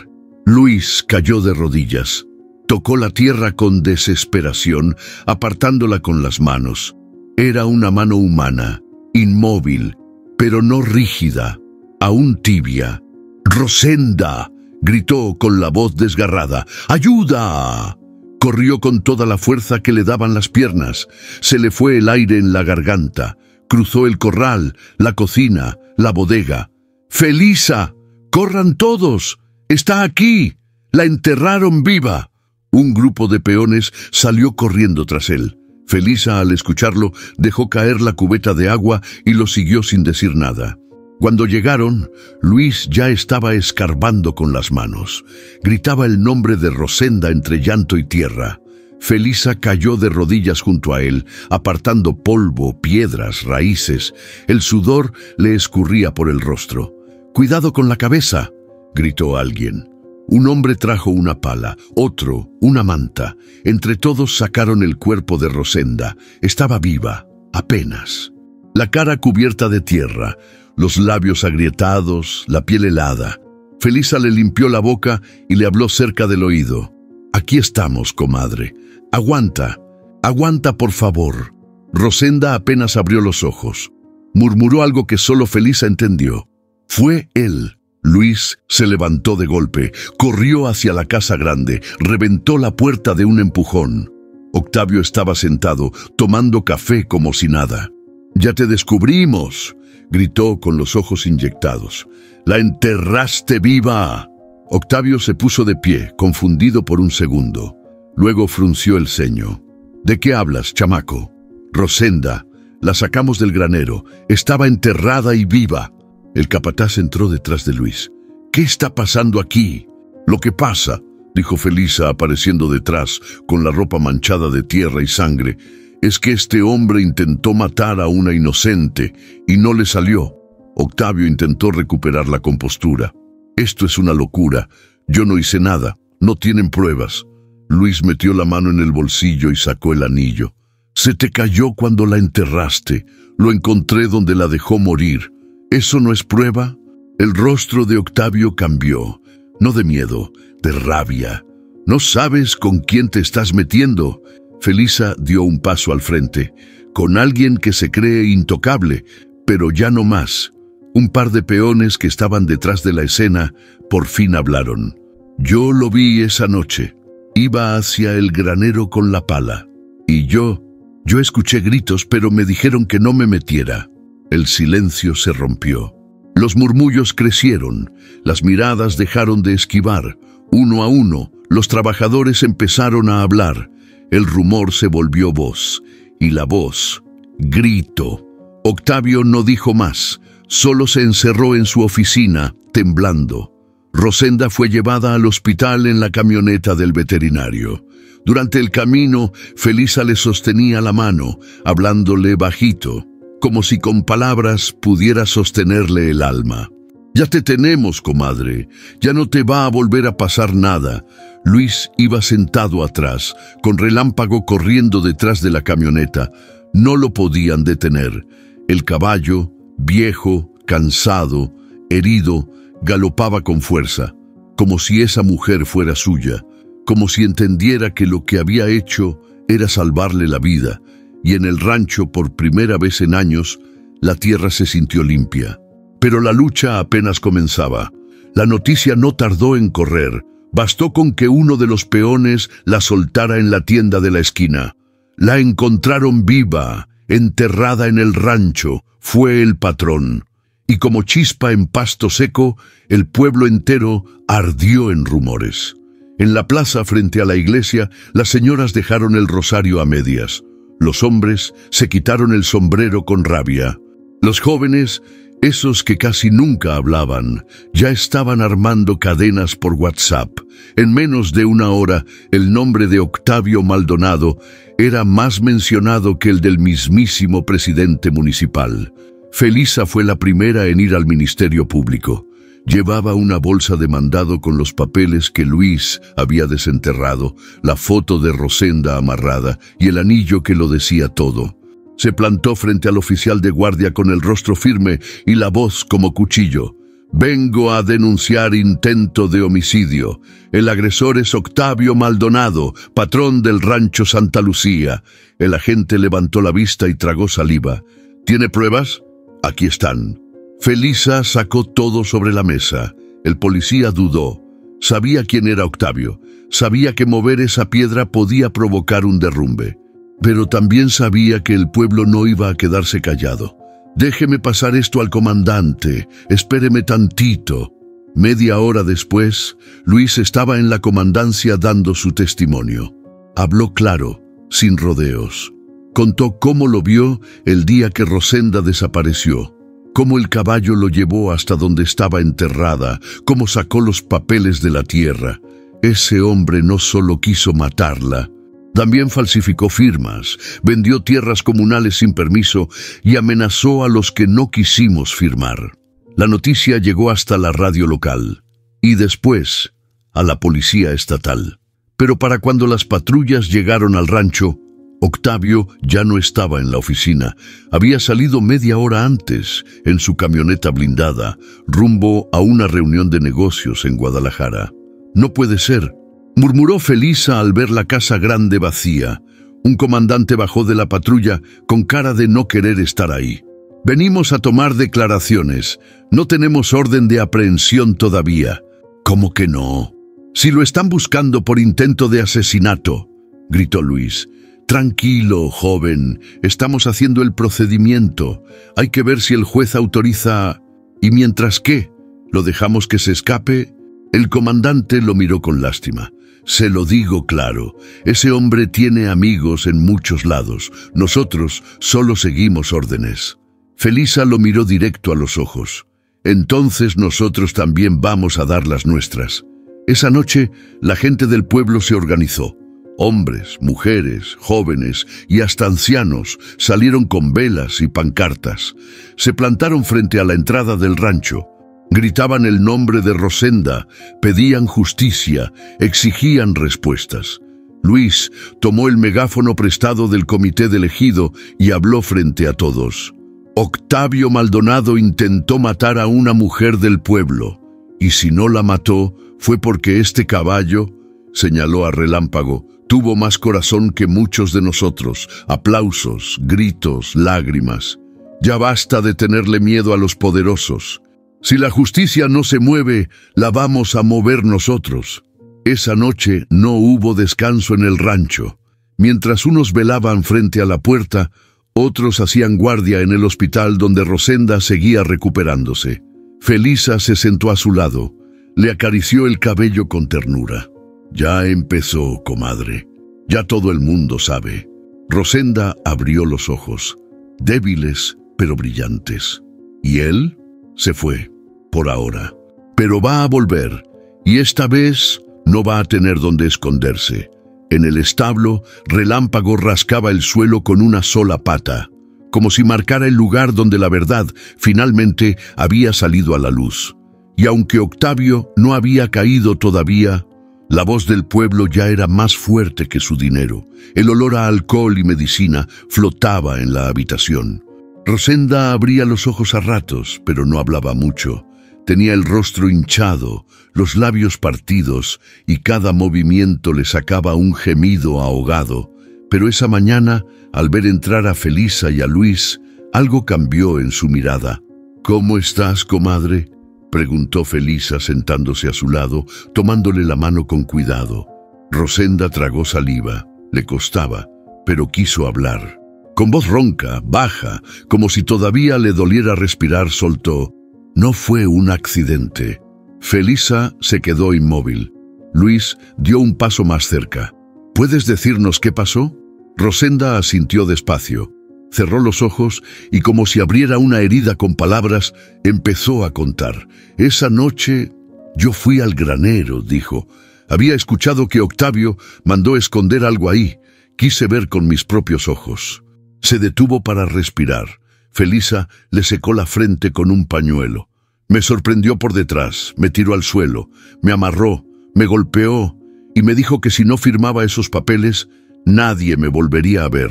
Luis cayó de rodillas. Tocó la tierra con desesperación, apartándola con las manos. Era una mano humana. Inmóvil, pero no rígida, aún tibia. «¡Rosenda!», gritó con la voz desgarrada. «¡Ayuda!». Corrió con toda la fuerza que le daban las piernas. Se le fue el aire en la garganta. Cruzó el corral, la cocina, la bodega. «¡Felisa! ¡Corran todos! ¡Está aquí! ¡La enterraron viva!». Un grupo de peones salió corriendo tras él. Felisa, al escucharlo, dejó caer la cubeta de agua y lo siguió sin decir nada. Cuando llegaron, Luis ya estaba escarbando con las manos. Gritaba el nombre de Rosenda entre llanto y tierra. Felisa cayó de rodillas junto a él, apartando polvo, piedras, raíces. El sudor le escurría por el rostro. «¡Cuidado con la cabeza!», gritó alguien. Un hombre trajo una pala, otro una manta. Entre todos sacaron el cuerpo de Rosenda. Estaba viva, apenas. La cara cubierta de tierra, los labios agrietados, la piel helada. Felisa le limpió la boca y le habló cerca del oído. «Aquí estamos, comadre. Aguanta, aguanta por favor». Rosenda apenas abrió los ojos. Murmuró algo que solo Felisa entendió. Fue él. Luis se levantó de golpe, corrió hacia la casa grande, reventó la puerta de un empujón. Octavio estaba sentado, tomando café como si nada. «¡Ya te descubrimos!», gritó con los ojos inyectados. «¡La enterraste viva!». Octavio se puso de pie, confundido por un segundo. Luego frunció el ceño. «¿De qué hablas, chamaco?». «Rosenda, la sacamos del granero. Estaba enterrada y viva». El capataz entró detrás de Luis. «¿Qué está pasando aquí?». «Lo que pasa», dijo Felisa apareciendo detrás con la ropa manchada de tierra y sangre. «Es que este hombre intentó matar a una inocente y no le salió». Octavio intentó recuperar la compostura. «Esto es una locura. Yo no hice nada. No tienen pruebas». Luis metió la mano en el bolsillo y sacó el anillo. «Se te cayó cuando la enterraste. Lo encontré donde la dejó morir. ¿Eso no es prueba?» El rostro de Octavio cambió. No de miedo, de rabia. «¿No sabes con quién te estás metiendo?» Felisa dio un paso al frente. «Con alguien que se cree intocable, pero ya no más». Un par de peones que estaban detrás de la escena por fin hablaron. «Yo lo vi esa noche. Iba hacia el granero con la pala. Y yo escuché gritos, pero me dijeron que no me metiera». El silencio se rompió. Los murmullos crecieron. Las miradas dejaron de esquivar. Uno a uno, los trabajadores empezaron a hablar. El rumor se volvió voz. Y la voz, grito. Octavio no dijo más. Solo se encerró en su oficina, temblando. Rosenda fue llevada al hospital en la camioneta del veterinario. Durante el camino, Felisa le sostenía la mano, hablándole bajito, como si con palabras pudiera sostenerle el alma. «Ya te tenemos, comadre. Ya no te va a volver a pasar nada». Luis iba sentado atrás, con Relámpago corriendo detrás de la camioneta. No lo podían detener. El caballo, viejo, cansado, herido, galopaba con fuerza, como si esa mujer fuera suya, como si entendiera que lo que había hecho era salvarle la vida, y en el rancho, por primera vez en años, la tierra se sintió limpia. Pero la lucha apenas comenzaba. La noticia no tardó en correr. Bastó con que uno de los peones la soltara en la tienda de la esquina. La encontraron viva, enterrada en el rancho. Fue el patrón. Y como chispa en pasto seco, el pueblo entero ardió en rumores. En la plaza frente a la iglesia, las señoras dejaron el rosario a medias. Los hombres se quitaron el sombrero con rabia. Los jóvenes, esos que casi nunca hablaban, ya estaban armando cadenas por WhatsApp. En menos de una hora, el nombre de Octavio Maldonado era más mencionado que el del mismísimo presidente municipal. Felisa fue la primera en ir al Ministerio Público. Llevaba una bolsa de mandado con los papeles que Luis había desenterrado, la foto de Rosenda amarrada y el anillo que lo decía todo. Se plantó frente al oficial de guardia con el rostro firme y la voz como cuchillo. «Vengo a denunciar intento de homicidio. El agresor es Octavio Maldonado, patrón del rancho Santa Lucía». El agente levantó la vista y tragó saliva. «¿Tiene pruebas? Aquí están». Felisa sacó todo sobre la mesa. El policía dudó. Sabía quién era Octavio. Sabía que mover esa piedra podía provocar un derrumbe. Pero también sabía que el pueblo no iba a quedarse callado. «Déjeme pasar esto al comandante. Espéreme tantito». Media hora después, Luis estaba en la comandancia dando su testimonio. Habló claro, sin rodeos. Contó cómo lo vio el día que Rosenda desapareció, cómo el caballo lo llevó hasta donde estaba enterrada, cómo sacó los papeles de la tierra. Ese hombre no solo quiso matarla, también falsificó firmas, vendió tierras comunales sin permiso y amenazó a los que no quisimos firmar. La noticia llegó hasta la radio local y después a la policía estatal. Pero para cuando las patrullas llegaron al rancho, Octavio ya no estaba en la oficina. Había salido media hora antes en su camioneta blindada, rumbo a una reunión de negocios en Guadalajara. «No puede ser», murmuró Felisa al ver la casa grande vacía. Un comandante bajó de la patrulla con cara de no querer estar ahí. «Venimos a tomar declaraciones. No tenemos orden de aprehensión todavía». «¿Cómo que no? Si lo están buscando por intento de asesinato», gritó Luis. «Tranquilo, joven. Estamos haciendo el procedimiento. Hay que ver si el juez autoriza... ¿Y mientras qué? ¿Lo dejamos que se escape?» El comandante lo miró con lástima. «Se lo digo claro, ese hombre tiene amigos en muchos lados. Nosotros solo seguimos órdenes». Felisa lo miró directo a los ojos. «Entonces nosotros también vamos a dar las nuestras». Esa noche, la gente del pueblo se organizó. Hombres, mujeres, jóvenes y hasta ancianos salieron con velas y pancartas. Se plantaron frente a la entrada del rancho. Gritaban el nombre de Rosenda, pedían justicia, exigían respuestas. Luis tomó el megáfono prestado del comité del ejido y habló frente a todos. Octavio Maldonado intentó matar a una mujer del pueblo, y si no la mató, fue porque este caballo, señaló a Relámpago, tuvo más corazón que muchos de nosotros. Aplausos, gritos, lágrimas. Ya basta de tenerle miedo a los poderosos. Si la justicia no se mueve, la vamos a mover nosotros. Esa noche no hubo descanso en el rancho. Mientras unos velaban frente a la puerta, otros hacían guardia en el hospital donde Rosenda seguía recuperándose. Felisa se sentó a su lado. Le acarició el cabello con ternura. Ya empezó, comadre. Ya todo el mundo sabe. Rosenda abrió los ojos, débiles pero brillantes. ¿Y él? Se fue, por ahora. Pero va a volver, y esta vez no va a tener dónde esconderse. En el establo, Relámpago rascaba el suelo con una sola pata, como si marcara el lugar donde la verdad finalmente había salido a la luz. Y aunque Octavio no había caído todavía, la voz del pueblo ya era más fuerte que su dinero. El olor a alcohol y medicina flotaba en la habitación. Rosenda abría los ojos a ratos, pero no hablaba mucho. Tenía el rostro hinchado, los labios partidos, y cada movimiento le sacaba un gemido ahogado. Pero esa mañana, al ver entrar a Felisa y a Luis, algo cambió en su mirada. «¿Cómo estás, comadre?», preguntó Felisa sentándose a su lado, tomándole la mano con cuidado. Rosenda tragó saliva. Le costaba, pero quiso hablar. Con voz ronca, baja, como si todavía le doliera respirar, soltó: «No fue un accidente». Felisa se quedó inmóvil. Luis dio un paso más cerca. «¿Puedes decirnos qué pasó?». Rosenda asintió despacio. Cerró los ojos y, como si abriera una herida con palabras, empezó a contar. «Esa noche yo fui al granero», dijo. «Había escuchado que Octavio mandó esconder algo ahí. Quise ver con mis propios ojos». Se detuvo para respirar. Felisa le secó la frente con un pañuelo. «Me sorprendió por detrás, me tiró al suelo, me amarró, me golpeó y me dijo que si no firmaba esos papeles, nadie me volvería a ver».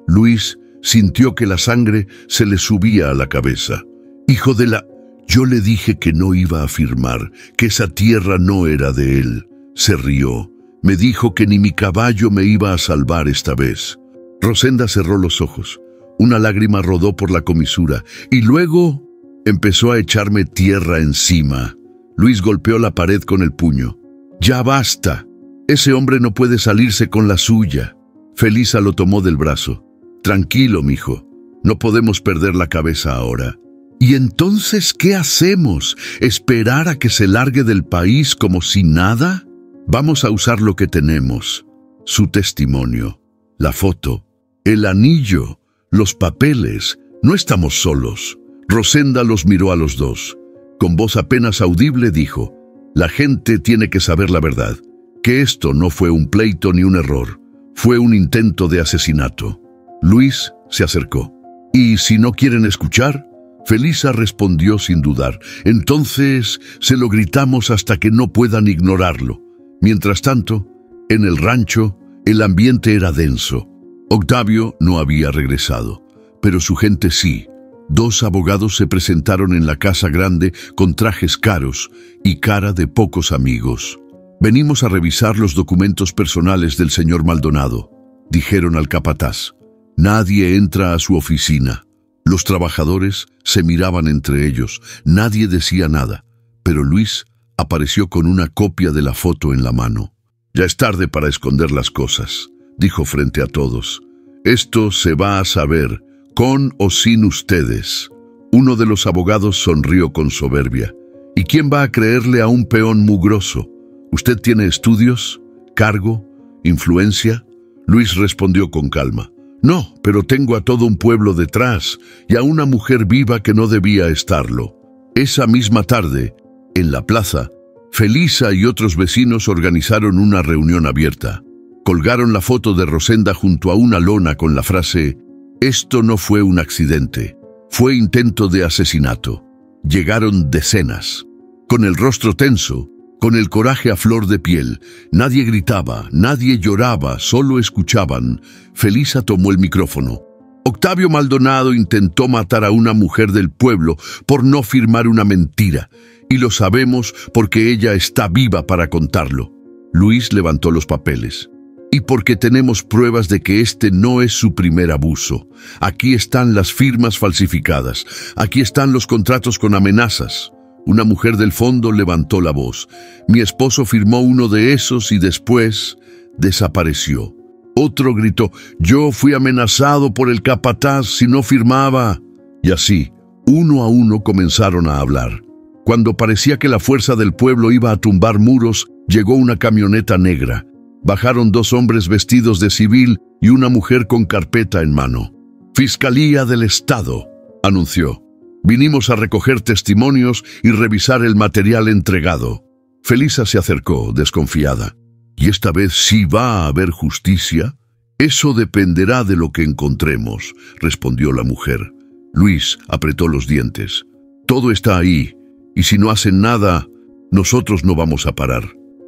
Luis sintió que la sangre se le subía a la cabeza. «Hijo de la...». «Yo le dije que no iba a firmar, que esa tierra no era de él». Se rió. «Me dijo que ni mi caballo me iba a salvar esta vez». Rosenda cerró los ojos. Una lágrima rodó por la comisura y luego empezó a echarme tierra encima. Luis golpeó la pared con el puño. «Ya basta. Ese hombre no puede salirse con la suya». Felisa lo tomó del brazo. «Tranquilo, mijo. No podemos perder la cabeza ahora». «¿Y entonces qué hacemos? ¿Esperar a que se largue del país como si nada? Vamos a usar lo que tenemos. Su testimonio, la foto, el anillo, los papeles. No estamos solos». Rosenda los miró a los dos. Con voz apenas audible dijo: «La gente tiene que saber la verdad, que esto no fue un pleito ni un error. Fue un intento de asesinato». Luis se acercó. «¿Y si no quieren escuchar?». Felisa respondió sin dudar. «Entonces se lo gritamos hasta que no puedan ignorarlo». Mientras tanto, en el rancho, el ambiente era denso. Octavio no había regresado, pero su gente sí. 2 abogados se presentaron en la casa grande con trajes caros y cara de pocos amigos. «Venimos a revisar los documentos personales del señor Maldonado», dijeron al capataz. «Nadie entra a su oficina». Los trabajadores se miraban entre ellos. Nadie decía nada, pero Luis apareció con una copia de la foto en la mano. «Ya es tarde para esconder las cosas», dijo frente a todos. «Esto se va a saber, con o sin ustedes». Uno de los abogados sonrió con soberbia. «¿Y quién va a creerle a un peón mugroso? ¿Usted tiene estudios? ¿Cargo? ¿Influencia?». Luis respondió con calma: «No, pero tengo a todo un pueblo detrás y a una mujer viva que no debía estarlo». Esa misma tarde, en la plaza, Felisa y otros vecinos organizaron una reunión abierta. Colgaron la foto de Rosenda junto a una lona con la frase: «Esto no fue un accidente, fue intento de asesinato». Llegaron decenas. Con el rostro tenso, con el coraje a flor de piel, nadie gritaba, nadie lloraba, solo escuchaban. Felisa tomó el micrófono. Octavio Maldonado intentó matar a una mujer del pueblo por no firmar una mentira, y lo sabemos porque ella está viva para contarlo. Luis levantó los papeles. Y porque tenemos pruebas de que este no es su primer abuso. Aquí están las firmas falsificadas. Aquí están los contratos con amenazas. Una mujer del fondo levantó la voz. Mi esposo firmó uno de esos y después desapareció. Otro gritó: yo fui amenazado por el capataz si no firmaba. Y así, uno a uno comenzaron a hablar. Cuando parecía que la fuerza del pueblo iba a tumbar muros, llegó una camioneta negra. Bajaron 2 hombres vestidos de civil y una mujer con carpeta en mano. Fiscalía del Estado, anunció. Vinimos a recoger testimonios y revisar el material entregado. Felisa se acercó, desconfiada. ¿Y esta vez sí va a haber justicia? Eso dependerá de lo que encontremos, respondió la mujer. Luis apretó los dientes. Todo está ahí, y si no hacen nada, nosotros no vamos a parar.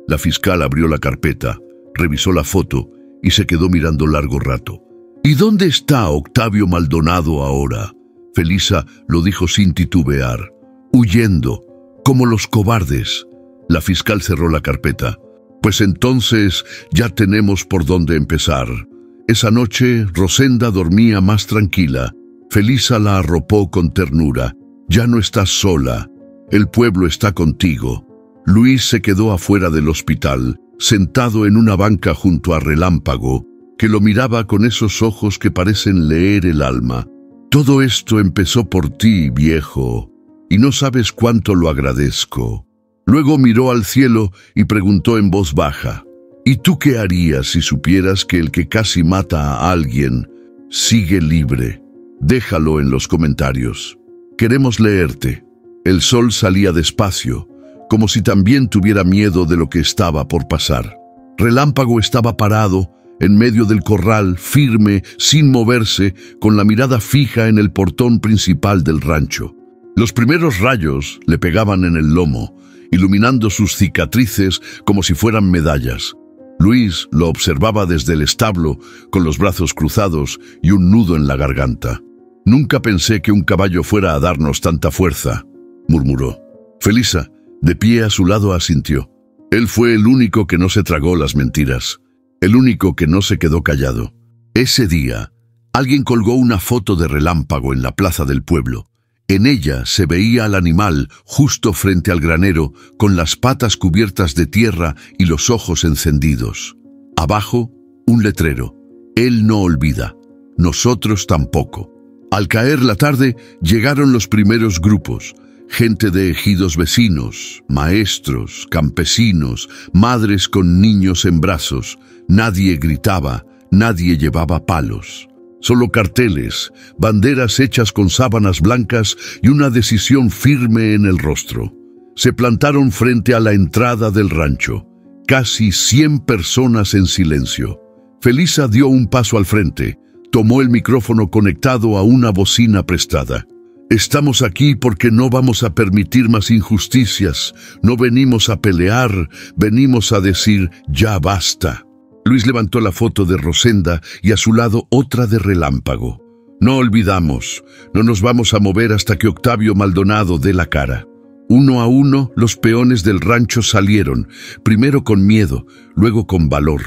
La fiscal abrió la carpeta, revisó la foto y se quedó mirando largo rato. ¿Y dónde está Octavio Maldonado ahora? Felisa lo dijo sin titubear. Huyendo, como los cobardes. La fiscal cerró la carpeta. Pues entonces ya tenemos por dónde empezar. Esa noche Rosenda dormía más tranquila. Felisa la arropó con ternura. Ya no estás sola. El pueblo está contigo. Luis se quedó afuera del hospital, sentado en una banca junto a Relámpago, que lo miraba con esos ojos que parecen leer el alma. Todo esto empezó por ti, viejo, y no sabes cuánto lo agradezco. Luego miró al cielo y preguntó en voz baja: ¿y tú qué harías si supieras que el que casi mata a alguien sigue libre? Déjalo en los comentarios. Queremos leerte. El sol salía despacio, como si también tuviera miedo de lo que estaba por pasar. Relámpago estaba parado en medio del corral, firme, sin moverse, con la mirada fija en el portón principal del rancho. Los primeros rayos le pegaban en el lomo, iluminando sus cicatrices como si fueran medallas. Luis lo observaba desde el establo, con los brazos cruzados y un nudo en la garganta. «Nunca pensé que un caballo fuera a darnos tanta fuerza», murmuró. Felisa, de pie a su lado, asintió. Él fue el único que no se tragó las mentiras, el único que no se quedó callado. Ese día, alguien colgó una foto de Relámpago en la plaza del pueblo. En ella se veía al animal justo frente al granero, con las patas cubiertas de tierra y los ojos encendidos. Abajo, un letrero: él no olvida, nosotros tampoco. Al caer la tarde, llegaron los primeros grupos. Gente de ejidos vecinos, maestros, campesinos, madres con niños en brazos. Nadie gritaba, nadie llevaba palos. Solo carteles, banderas hechas con sábanas blancas y una decisión firme en el rostro. Se plantaron frente a la entrada del rancho. Casi 100 personas en silencio. Felisa dio un paso al frente. Tomó el micrófono conectado a una bocina prestada. Estamos aquí porque no vamos a permitir más injusticias. No venimos a pelear, venimos a decir ya basta. Luis levantó la foto de Rosenda y a su lado otra de Relámpago. No olvidamos, no nos vamos a mover hasta que Octavio Maldonado dé la cara. Uno a uno, los peones del rancho salieron, primero con miedo, luego con valor.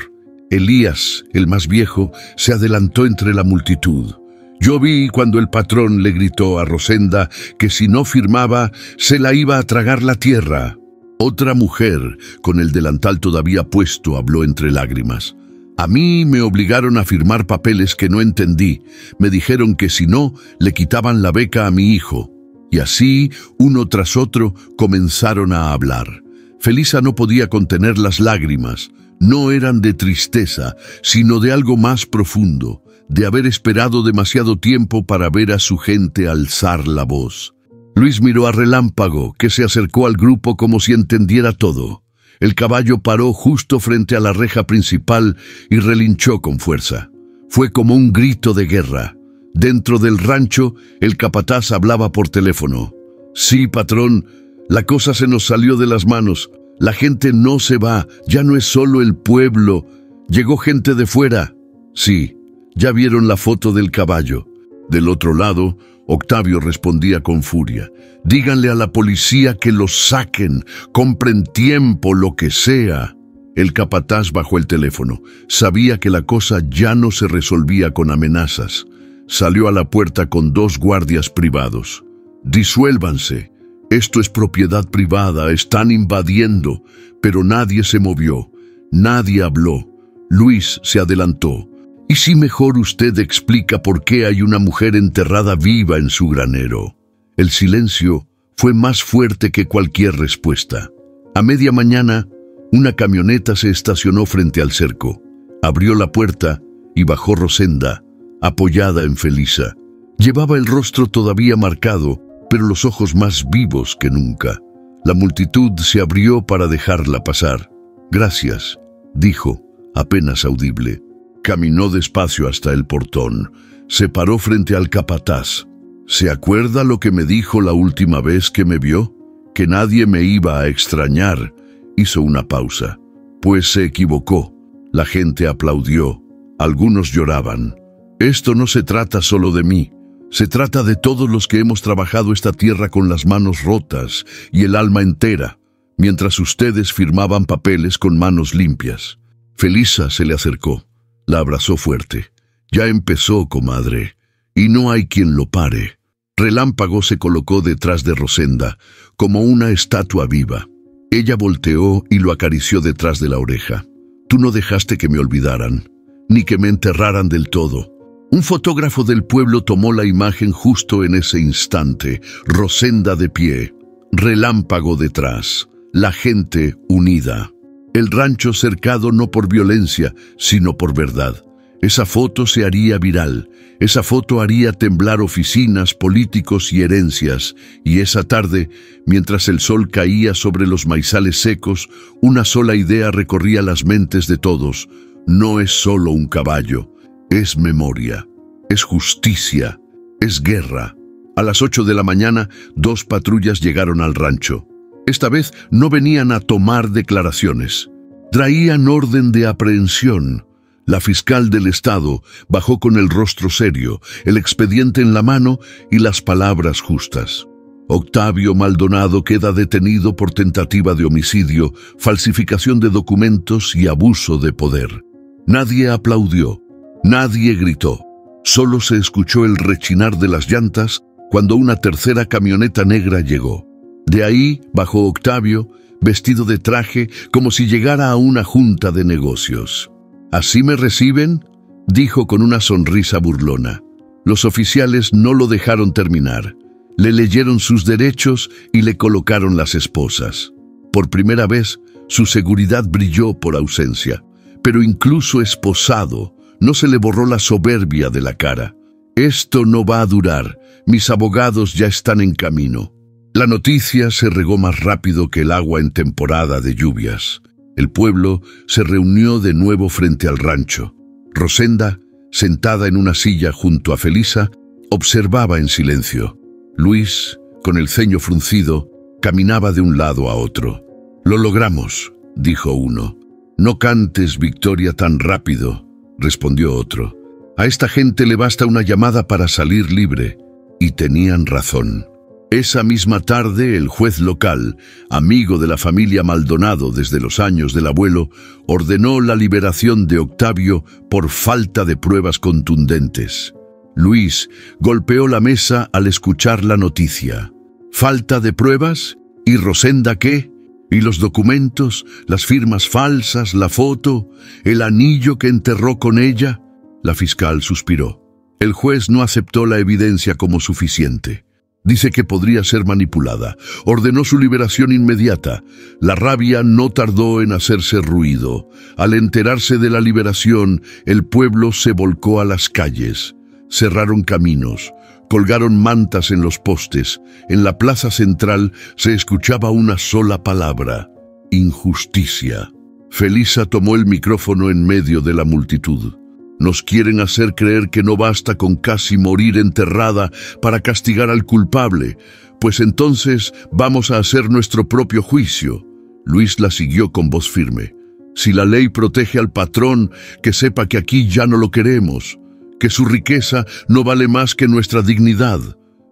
Elías, el más viejo, se adelantó entre la multitud. Yo vi cuando el patrón le gritó a Rosenda que si no firmaba, se la iba a tragar la tierra. Otra mujer, con el delantal todavía puesto, habló entre lágrimas. A mí me obligaron a firmar papeles que no entendí. Me dijeron que si no, le quitaban la beca a mi hijo. Y así, uno tras otro, comenzaron a hablar. Felisa no podía contener las lágrimas. No eran de tristeza, sino de algo más profundo, de haber esperado demasiado tiempo para ver a su gente alzar la voz. Luis miró a Relámpago, que se acercó al grupo como si entendiera todo. El caballo paró justo frente a la reja principal y relinchó con fuerza. Fue como un grito de guerra. Dentro del rancho, el capataz hablaba por teléfono. «Sí, patrón, la cosa se nos salió de las manos. La gente no se va, ya no es solo el pueblo. Llegó gente de fuera». «Sí, ya vieron la foto del caballo». Del otro lado, Octavio respondía con furia. «Díganle a la policía que los saquen, compren tiempo, lo que sea». El capataz bajó el teléfono. Sabía que la cosa ya no se resolvía con amenazas. Salió a la puerta con 2 guardias privados. «Disuélvanse. Esto es propiedad privada, están invadiendo». Pero nadie se movió, nadie habló. Luis se adelantó. «¿Y si mejor usted explica por qué hay una mujer enterrada viva en su granero?» El silencio fue más fuerte que cualquier respuesta. A media mañana, una camioneta se estacionó frente al cerco. Abrió la puerta y bajó Rosenda, apoyada en Felisa. Llevaba el rostro todavía marcado, pero los ojos más vivos que nunca. La multitud se abrió para dejarla pasar. «Gracias», dijo, apenas audible. Caminó despacio hasta el portón. Se paró frente al capataz. «¿Se acuerda lo que me dijo la última vez que me vio? Que nadie me iba a extrañar». Hizo una pausa. «Pues se equivocó». La gente aplaudió. Algunos lloraban. «Esto no se trata solo de mí. Se trata de todos los que hemos trabajado esta tierra con las manos rotas y el alma entera, mientras ustedes firmaban papeles con manos limpias». Felisa se le acercó. La abrazó fuerte. «Ya empezó, comadre, y no hay quien lo pare». Relámpago se colocó detrás de Rosenda, como una estatua viva. Ella volteó y lo acarició detrás de la oreja. «Tú no dejaste que me olvidaran, ni que me enterraran del todo». Un fotógrafo del pueblo tomó la imagen justo en ese instante. Rosenda de pie, Relámpago detrás, la gente unida. El rancho cercado no por violencia, sino por verdad. Esa foto se haría viral. Esa foto haría temblar oficinas, políticos y herencias. Y esa tarde, mientras el sol caía sobre los maizales secos, una sola idea recorría las mentes de todos. No es solo un caballo, es memoria, es justicia, es guerra. A las 8 de la mañana, 2 patrullas llegaron al rancho. Esta vez no venían a tomar declaraciones. Traían orden de aprehensión. La fiscal del estado bajó con el rostro serio, el expediente en la mano y las palabras justas. Octavio Maldonado queda detenido por tentativa de homicidio, falsificación de documentos y abuso de poder. Nadie aplaudió, nadie gritó. Solo se escuchó el rechinar de las llantas cuando una tercera camioneta negra llegó. De ahí bajó Octavio, vestido de traje, como si llegara a una junta de negocios. «¿Así me reciben?», dijo con una sonrisa burlona. Los oficiales no lo dejaron terminar. Le leyeron sus derechos y le colocaron las esposas. Por primera vez, su seguridad brilló por ausencia. Pero incluso esposado, no se le borró la soberbia de la cara. «Esto no va a durar. Mis abogados ya están en camino». La noticia se regó más rápido que el agua en temporada de lluvias. El pueblo se reunió de nuevo frente al rancho. Rosenda, sentada en una silla junto a Felisa, observaba en silencio. Luis, con el ceño fruncido, caminaba de un lado a otro. «Lo logramos», dijo uno. «No cantes victoria tan rápido», respondió otro. «A esta gente le basta una llamada para salir libre». Y tenían razón. Esa misma tarde, el juez local, amigo de la familia Maldonado desde los años del abuelo, ordenó la liberación de Octavio por falta de pruebas contundentes. Luis golpeó la mesa al escuchar la noticia. ¿Falta de pruebas? ¿Y Rosenda qué? ¿Y los documentos, las firmas falsas, la foto, el anillo que enterró con ella? La fiscal suspiró. El juez no aceptó la evidencia como suficiente. Dice que podría ser manipulada. Ordenó su liberación inmediata. La rabia no tardó en hacerse ruido. Al enterarse de la liberación, el pueblo se volcó a las calles. Cerraron caminos, Colgaron mantas en los postes. En la plaza central se escuchaba una sola palabra: injusticia. Felisa tomó el micrófono en medio de la multitud. Nos quieren hacer creer que no basta con casi morir enterrada para castigar al culpable, pues entonces vamos a hacer nuestro propio juicio. Luis la siguió con voz firme. Si la ley protege al patrón, que sepa que aquí ya no lo queremos, que su riqueza no vale más que nuestra dignidad.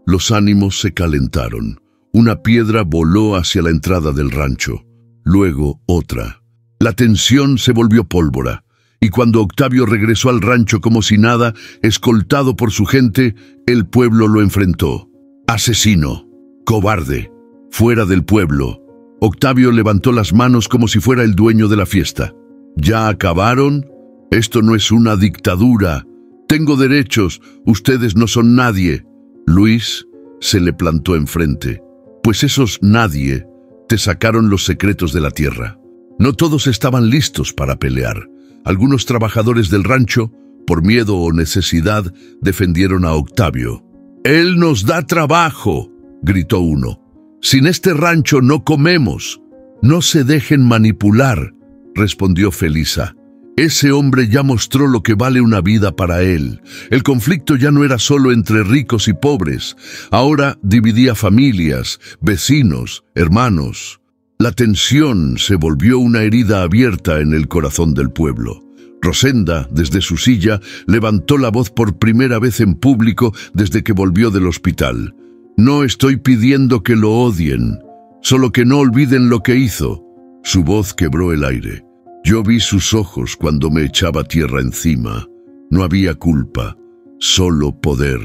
Los ánimos se calentaron. Una piedra voló hacia la entrada del rancho, luego otra. La tensión se volvió pólvora, y cuando Octavio regresó al rancho como si nada, escoltado por su gente, el pueblo lo enfrentó. Asesino, cobarde, fuera del pueblo. Octavio levantó las manos como si fuera el dueño de la fiesta. ¿Ya acabaron? Esto no es una dictadura. Tengo derechos, ustedes no son nadie. Luis se le plantó enfrente. Pues esos nadie te sacaron los secretos de la tierra. No todos estaban listos para pelear. Algunos trabajadores del rancho, por miedo o necesidad, defendieron a Octavio. «¡Él nos da trabajo!», gritó uno. «Sin este rancho no comemos». «No se dejen manipular», respondió Felisa. «Ese hombre ya mostró lo que vale una vida para él. El conflicto ya no era solo entre ricos y pobres. Ahora dividía familias, vecinos, hermanos». La tensión se volvió una herida abierta en el corazón del pueblo. Rosenda, desde su silla, levantó la voz por primera vez en público desde que volvió del hospital. «No estoy pidiendo que lo odien, solo que no olviden lo que hizo». Su voz quebró el aire. Yo vi sus ojos cuando me echaba tierra encima. No había culpa, solo poder.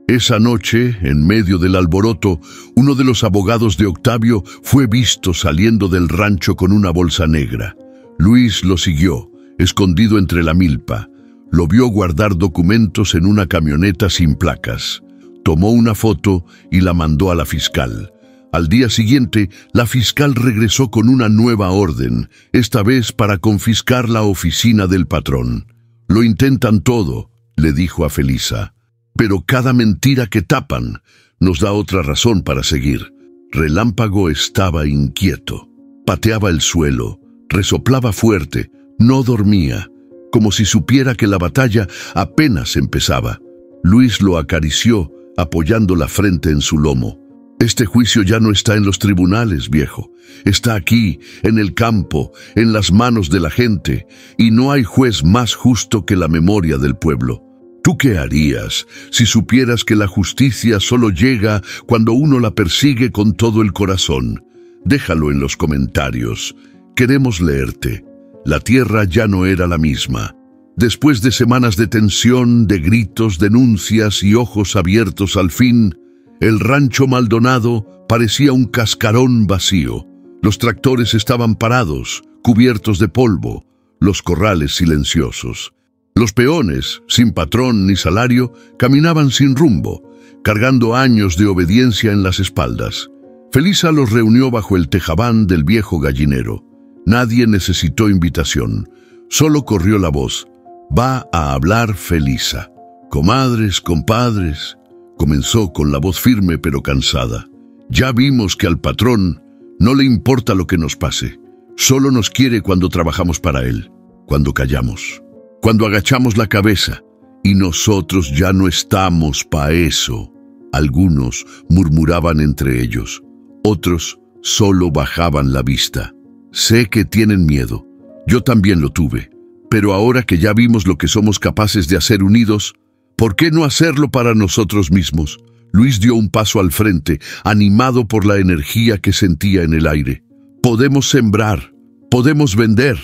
Esa noche, en medio del alboroto, uno de los abogados de Octavio fue visto saliendo del rancho con una bolsa negra. Luis lo siguió, escondido entre la milpa. Lo vio guardar documentos en una camioneta sin placas. Tomó una foto y la mandó a la fiscal. Al día siguiente, la fiscal regresó con una nueva orden, esta vez para confiscar la oficina del patrón. «Lo intentan todo», le dijo a Felisa. «Pero cada mentira que tapan nos da otra razón para seguir». Relámpago estaba inquieto. Pateaba el suelo, resoplaba fuerte, no dormía, como si supiera que la batalla apenas empezaba. Luis lo acarició, apoyando la frente en su lomo. «Este juicio ya no está en los tribunales, viejo. Está aquí, en el campo, en las manos de la gente, y no hay juez más justo que la memoria del pueblo. ¿Tú qué harías si supieras que la justicia solo llega cuando uno la persigue con todo el corazón? Déjalo en los comentarios. Queremos leerte». La tierra ya no era la misma. Después de semanas de tensión, de gritos, denuncias y ojos abiertos al fin, el rancho Maldonado parecía un cascarón vacío. Los tractores estaban parados, cubiertos de polvo, los corrales silenciosos. Los peones, sin patrón ni salario, caminaban sin rumbo, cargando años de obediencia en las espaldas. Felisa los reunió bajo el tejabán del viejo gallinero. Nadie necesitó invitación, solo corrió la voz. «Va a hablar Felisa». «Comadres, compadres», comenzó con la voz firme pero cansada. «Ya vimos que al patrón no le importa lo que nos pase. Solo nos quiere cuando trabajamos para él, cuando callamos, cuando agachamos la cabeza. Y nosotros ya no estamos pa' eso». Algunos murmuraban entre ellos, otros solo bajaban la vista. «Sé que tienen miedo. Yo también lo tuve. Pero ahora que ya vimos lo que somos capaces de hacer unidos, ¿por qué no hacerlo para nosotros mismos?». Luis dio un paso al frente, animado por la energía que sentía en el aire. «Podemos sembrar, podemos vender,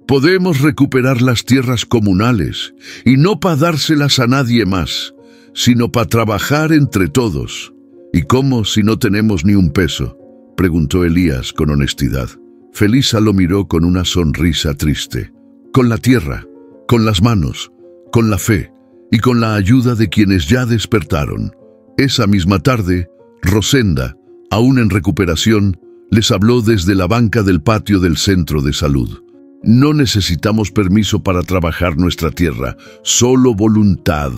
podemos recuperar las tierras comunales, y no para dárselas a nadie más, sino para trabajar entre todos». «¿Y cómo si no tenemos ni un peso?», preguntó Elías con honestidad. Felisa lo miró con una sonrisa triste. «Con la tierra, con las manos, con la fe y con la ayuda de quienes ya despertaron». Esa misma tarde, Rosenda, aún en recuperación, les habló desde la banca del patio del centro de salud. «No necesitamos permiso para trabajar nuestra tierra, solo voluntad.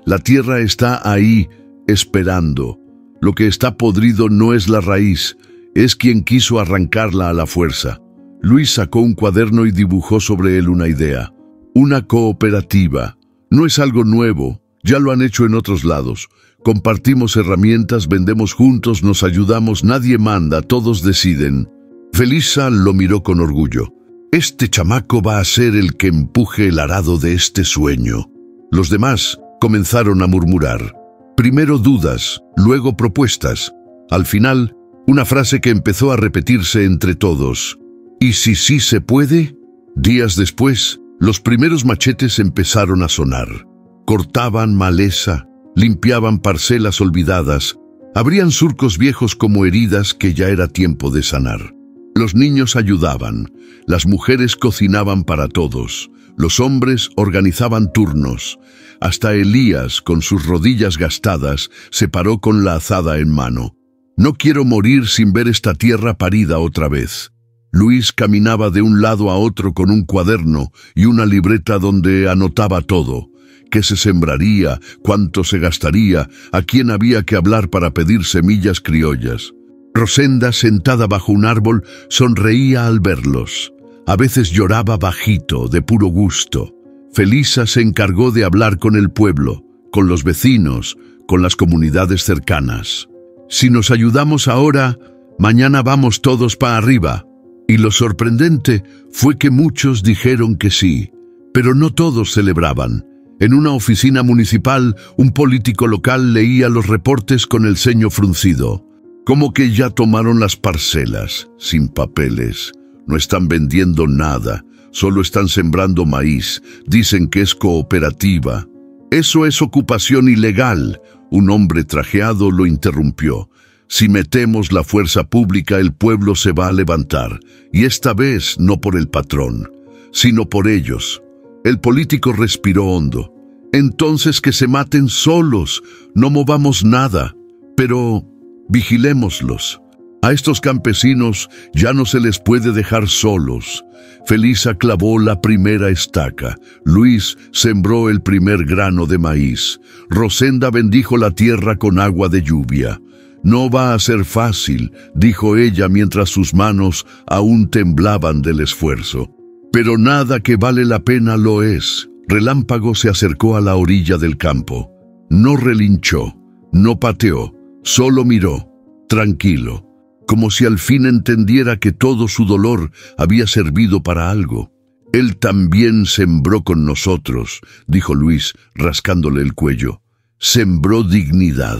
La tierra está ahí, esperando. Lo que está podrido no es la raíz, es quien quiso arrancarla a la fuerza. Luis sacó un cuaderno y dibujó sobre él una idea. Una cooperativa. No es algo nuevo, ya lo han hecho en otros lados. Compartimos herramientas, vendemos juntos, nos ayudamos, nadie manda, todos deciden. Felisa lo miró con orgullo. Este chamaco va a ser el que empuje el arado de este sueño. Los demás comenzaron a murmurar. Primero dudas, luego propuestas. Al final, una frase que empezó a repetirse entre todos. ¿Y si sí se puede? Días después, los primeros machetes empezaron a sonar. Cortaban maleza, limpiaban parcelas olvidadas, abrían surcos viejos como heridas que ya era tiempo de sanar. Los niños ayudaban, las mujeres cocinaban para todos, los hombres organizaban turnos. Hasta Elías, con sus rodillas gastadas, se paró con la azada en mano. No quiero morir sin ver esta tierra parida otra vez. Luis caminaba de un lado a otro con un cuaderno y una libreta donde anotaba todo. ¿Qué se sembraría? ¿Cuánto se gastaría? ¿A quién había que hablar para pedir semillas criollas? Rosenda, sentada bajo un árbol, sonreía al verlos. A veces lloraba bajito, de puro gusto. Felisa se encargó de hablar con el pueblo, con los vecinos, con las comunidades cercanas. Si nos ayudamos ahora, mañana vamos todos para arriba. Y lo sorprendente fue que muchos dijeron que sí, pero no todos celebraban. En una oficina municipal, un político local leía los reportes con el ceño fruncido. Como que ya tomaron las parcelas, sin papeles. No están vendiendo nada, solo están sembrando maíz. Dicen que es cooperativa. Eso es ocupación ilegal. Un hombre trajeado lo interrumpió. Si metemos la fuerza pública, el pueblo se va a levantar. Y esta vez no por el patrón, sino por ellos. El político respiró hondo. Entonces que se maten solos, no movamos nada. Pero vigilémoslos. A estos campesinos ya no se les puede dejar solos. Felisa clavó la primera estaca. Luis sembró el primer grano de maíz. Rosenda bendijo la tierra con agua de lluvia. No va a ser fácil, dijo ella mientras sus manos aún temblaban del esfuerzo. Pero nada que vale la pena lo es. Relámpago se acercó a la orilla del campo. No relinchó, no pateó, solo miró, tranquilo, como si al fin entendiera que todo su dolor había servido para algo. Él también sembró con nosotros, dijo Luis, rascándole el cuello. Sembró dignidad.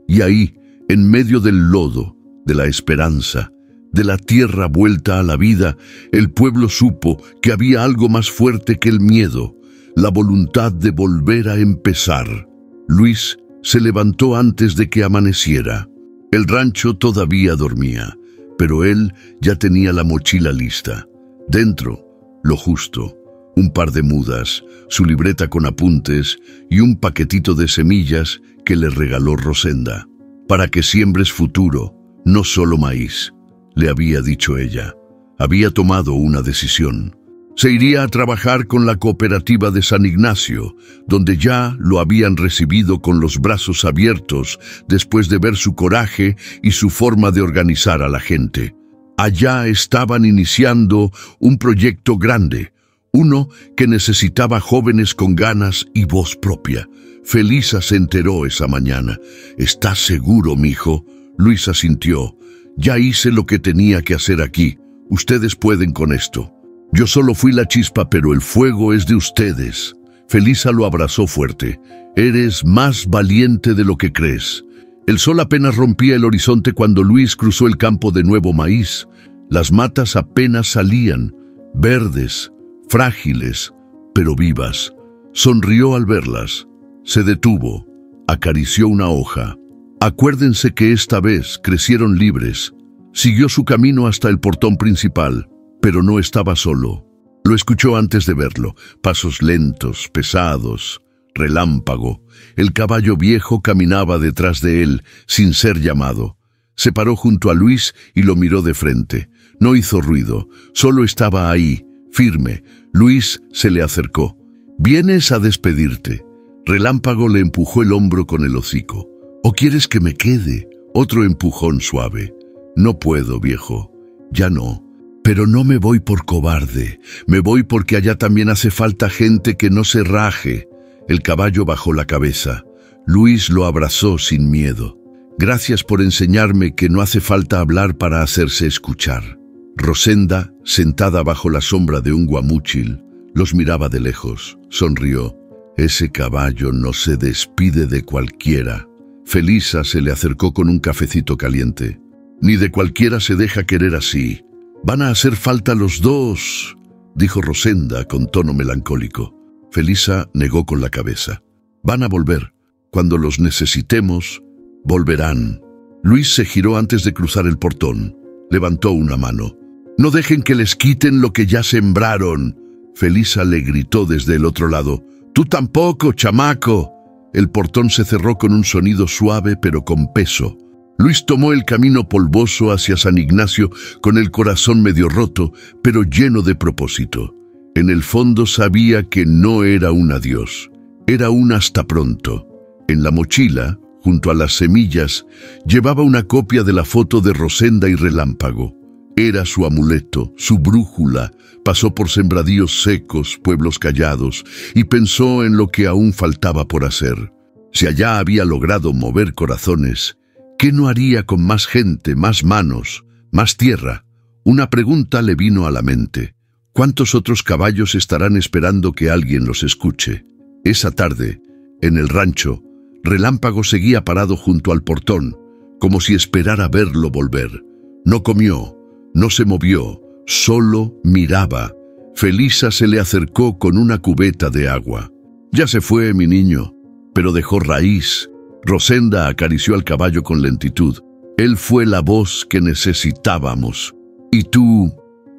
Y ahí, en medio del lodo, de la esperanza, de la tierra vuelta a la vida, el pueblo supo que había algo más fuerte que el miedo, la voluntad de volver a empezar. Luis se levantó antes de que amaneciera. El rancho todavía dormía, pero él ya tenía la mochila lista. Dentro, lo justo, un par de mudas, su libreta con apuntes y un paquetito de semillas que le regaló Rosenda. Para que siembres futuro, no solo maíz, le había dicho ella. Había tomado una decisión. Se iría a trabajar con la cooperativa de San Ignacio, donde ya lo habían recibido con los brazos abiertos después de ver su coraje y su forma de organizar a la gente. Allá estaban iniciando un proyecto grande, uno que necesitaba jóvenes con ganas y voz propia. Felisa se enteró esa mañana. ¿Estás seguro, mijo? Luis asintió. Ya hice lo que tenía que hacer aquí. Ustedes pueden con esto. Yo solo fui la chispa, pero el fuego es de ustedes. Felisa lo abrazó fuerte. Eres más valiente de lo que crees. El sol apenas rompía el horizonte cuando Luis cruzó el campo de nuevo maíz. Las matas apenas salían, verdes, frágiles, pero vivas. Sonrió al verlas. Se detuvo, acarició una hoja. Acuérdense que esta vez crecieron libres. Siguió su camino hasta el portón principal, pero no estaba solo. Lo escuchó antes de verlo, pasos lentos, pesados, relámpago. El caballo viejo caminaba detrás de él, sin ser llamado. Se paró junto a Luis y lo miró de frente. No hizo ruido, solo estaba ahí, firme. Luis se le acercó. «¿Vienes a despedirte?» Relámpago le empujó el hombro con el hocico. ¿O quieres que me quede? Otro empujón suave. No puedo, viejo. Ya no. Pero no me voy por cobarde. Me voy porque allá también hace falta gente que no se raje. El caballo bajó la cabeza. Luis lo abrazó sin miedo. Gracias por enseñarme que no hace falta hablar para hacerse escuchar. Rosenda, sentada bajo la sombra de un guamúchil, los miraba de lejos. Sonrió. Ese caballo no se despide de cualquiera. Felisa se le acercó con un cafecito caliente. Ni de cualquiera se deja querer así. Van a hacer falta los dos, dijo Rosenda con tono melancólico. Felisa negó con la cabeza. Van a volver. Cuando los necesitemos, volverán. Luis se giró antes de cruzar el portón. Levantó una mano. No dejen que les quiten lo que ya sembraron. Felisa le gritó desde el otro lado. Tú tampoco, chamaco. El portón se cerró con un sonido suave pero con peso. Luis tomó el camino polvoso hacia San Ignacio con el corazón medio roto, pero lleno de propósito. En el fondo sabía que no era un adiós, era un hasta pronto. En la mochila, junto a las semillas, llevaba una copia de la foto de Rosenda y Relámpago. Era su amuleto, su brújula. Pasó por sembradíos secos, pueblos callados, y pensó en lo que aún faltaba por hacer. Si allá había logrado mover corazones, ¿qué no haría con más gente, más manos, más tierra? Una pregunta le vino a la mente. ¿Cuántos otros caballos estarán esperando que alguien los escuche? Esa tarde, en el rancho, Relámpago seguía parado junto al portón, como si esperara verlo volver. No comió, no se movió, solo miraba. Felisa se le acercó con una cubeta de agua. Ya se fue, mi niño, pero dejó raíz. Rosenda acarició al caballo con lentitud. Él fue la voz que necesitábamos. Y tú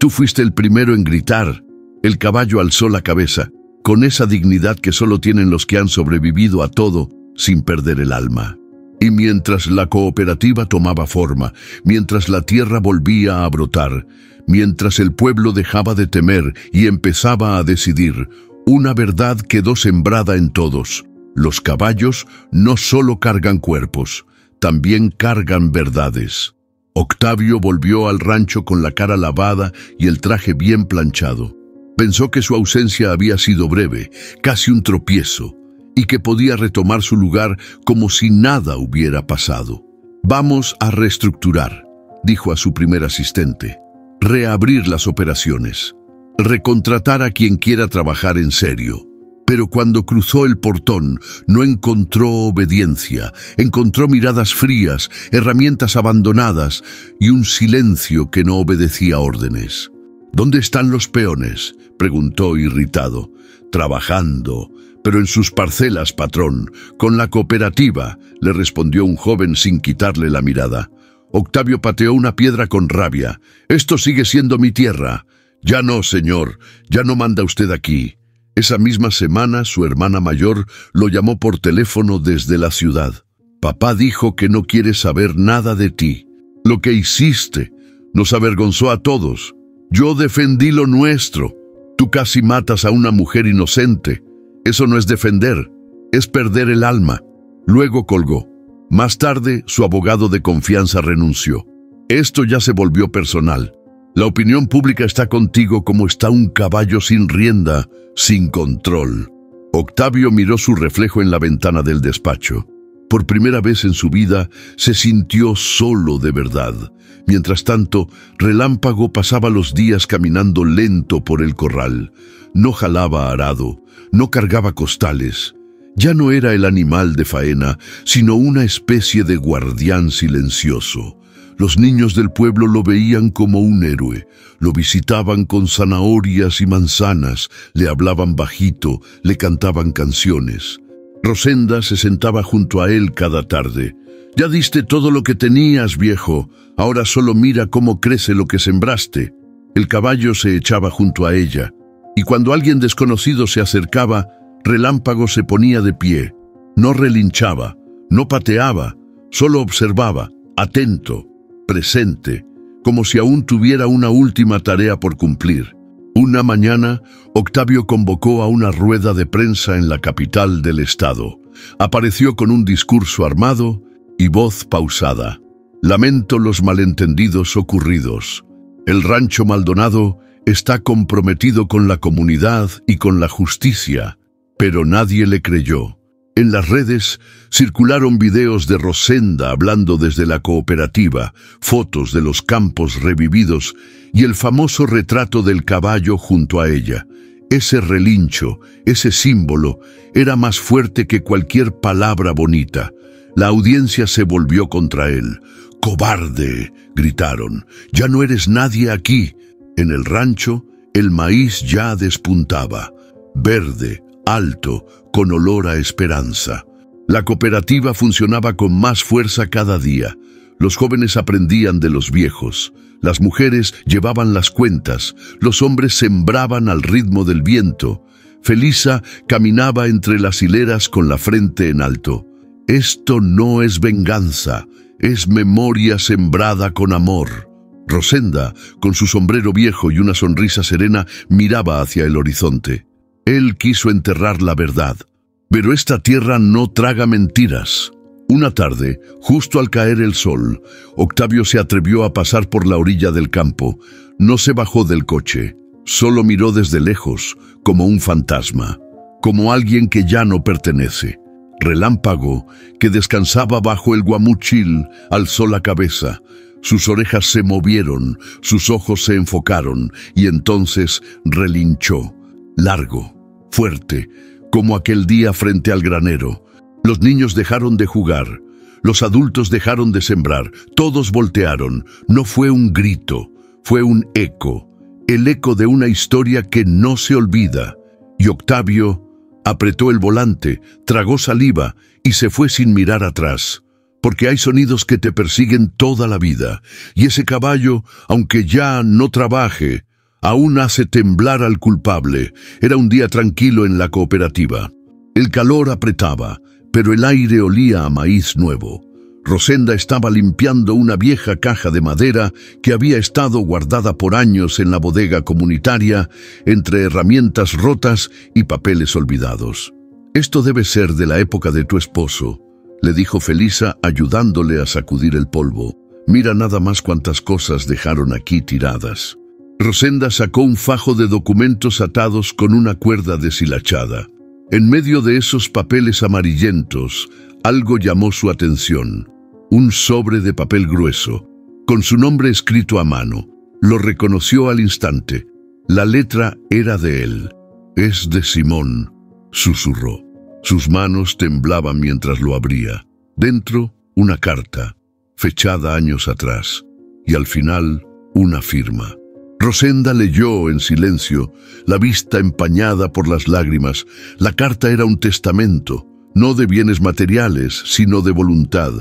fuiste el primero en gritar. El caballo alzó la cabeza, con esa dignidad que solo tienen los que han sobrevivido a todo sin perder el alma. Y mientras la cooperativa tomaba forma, mientras la tierra volvía a brotar, mientras el pueblo dejaba de temer y empezaba a decidir, una verdad quedó sembrada en todos. Los caballos no solo cargan cuerpos, también cargan verdades. Octavio volvió al rancho con la cara lavada y el traje bien planchado. Pensó que su ausencia había sido breve, casi un tropiezo, y que podía retomar su lugar como si nada hubiera pasado. Vamos a reestructurar, dijo a su primer asistente. Reabrir las operaciones. Recontratar a quien quiera trabajar en serio. Pero cuando cruzó el portón, no encontró obediencia, encontró miradas frías, herramientas abandonadas y un silencio que no obedecía órdenes. ¿Dónde están los peones?, preguntó irritado. Trabajando, pero en sus parcelas, patrón, con la cooperativa, le respondió un joven sin quitarle la mirada. Octavio pateó una piedra con rabia. Esto sigue siendo mi tierra. Ya no, señor, ya no manda usted aquí. Esa misma semana, su hermana mayor lo llamó por teléfono desde la ciudad. Papá dijo que no quiere saber nada de ti. Lo que hiciste nos avergonzó a todos. Yo defendí lo nuestro. Tú casi matas a una mujer inocente. Eso no es defender, es perder el alma. Luego colgó. Más tarde, su abogado de confianza renunció. Esto ya se volvió personal. La opinión pública está contigo como está un caballo sin rienda, sin control. Octavio miró su reflejo en la ventana del despacho. Por primera vez en su vida se sintió solo de verdad. Mientras tanto, Relámpago pasaba los días caminando lento por el corral. No jalaba arado, no cargaba costales. Ya no era el animal de faena, sino una especie de guardián silencioso. Los niños del pueblo lo veían como un héroe, lo visitaban con zanahorias y manzanas, le hablaban bajito, le cantaban canciones. Rosenda se sentaba junto a él cada tarde. «Ya diste todo lo que tenías, viejo, ahora solo mira cómo crece lo que sembraste». El caballo se echaba junto a ella, y cuando alguien desconocido se acercaba, Relámpago se ponía de pie. No relinchaba, no pateaba, solo observaba, atento, presente, como si aún tuviera una última tarea por cumplir. Una mañana, Octavio convocó a una rueda de prensa en la capital del estado. Apareció con un discurso armado y voz pausada. Lamento los malentendidos ocurridos. El rancho Maldonado está comprometido con la comunidad y con la justicia, pero nadie le creyó. En las redes circularon videos de Rosenda hablando desde la cooperativa, fotos de los campos revividos y el famoso retrato del caballo junto a ella. Ese relincho, ese símbolo, era más fuerte que cualquier palabra bonita. La audiencia se volvió contra él. ¡Cobarde!, gritaron. ¡Ya no eres nadie aquí! En el rancho, el maíz ya despuntaba, verde, alto, con olor a esperanza. La cooperativa funcionaba con más fuerza cada día. Los jóvenes aprendían de los viejos. Las mujeres llevaban las cuentas. Los hombres sembraban al ritmo del viento. Felisa caminaba entre las hileras con la frente en alto. Esto no es venganza, es memoria sembrada con amor. Rosenda, con su sombrero viejo y una sonrisa serena, miraba hacia el horizonte. Él quiso enterrar la verdad. Pero esta tierra no traga mentiras. Una tarde, justo al caer el sol, Octavio se atrevió a pasar por la orilla del campo. No se bajó del coche, solo miró desde lejos, como un fantasma, como alguien que ya no pertenece. Relámpago, que descansaba bajo el guamuchil, alzó la cabeza. Sus orejas se movieron, sus ojos se enfocaron, y entonces relinchó, largo, fuerte, como aquel día frente al granero. Los niños dejaron de jugar, los adultos dejaron de sembrar, todos voltearon. No fue un grito, fue un eco, el eco de una historia que no se olvida. Y Octavio apretó el volante, tragó saliva y se fue sin mirar atrás. Porque hay sonidos que te persiguen toda la vida, y ese caballo, aunque ya no trabaje, aún hace temblar al culpable. Era un día tranquilo en la cooperativa. El calor apretaba, pero el aire olía a maíz nuevo. Rosenda estaba limpiando una vieja caja de madera que había estado guardada por años en la bodega comunitaria, entre herramientas rotas y papeles olvidados. «Esto debe ser de la época de tu esposo», le dijo Felisa, ayudándole a sacudir el polvo. «Mira nada más cuántas cosas dejaron aquí tiradas». Rosenda sacó un fajo de documentos atados con una cuerda deshilachada. En medio de esos papeles amarillentos, algo llamó su atención. Un sobre de papel grueso, con su nombre escrito a mano. Lo reconoció al instante. La letra era de él. «Es de Simón», susurró. Sus manos temblaban mientras lo abría. Dentro, una carta, fechada años atrás, y al final, una firma. Rosenda leyó en silencio, la vista empañada por las lágrimas. La carta era un testamento, no de bienes materiales, sino de voluntad.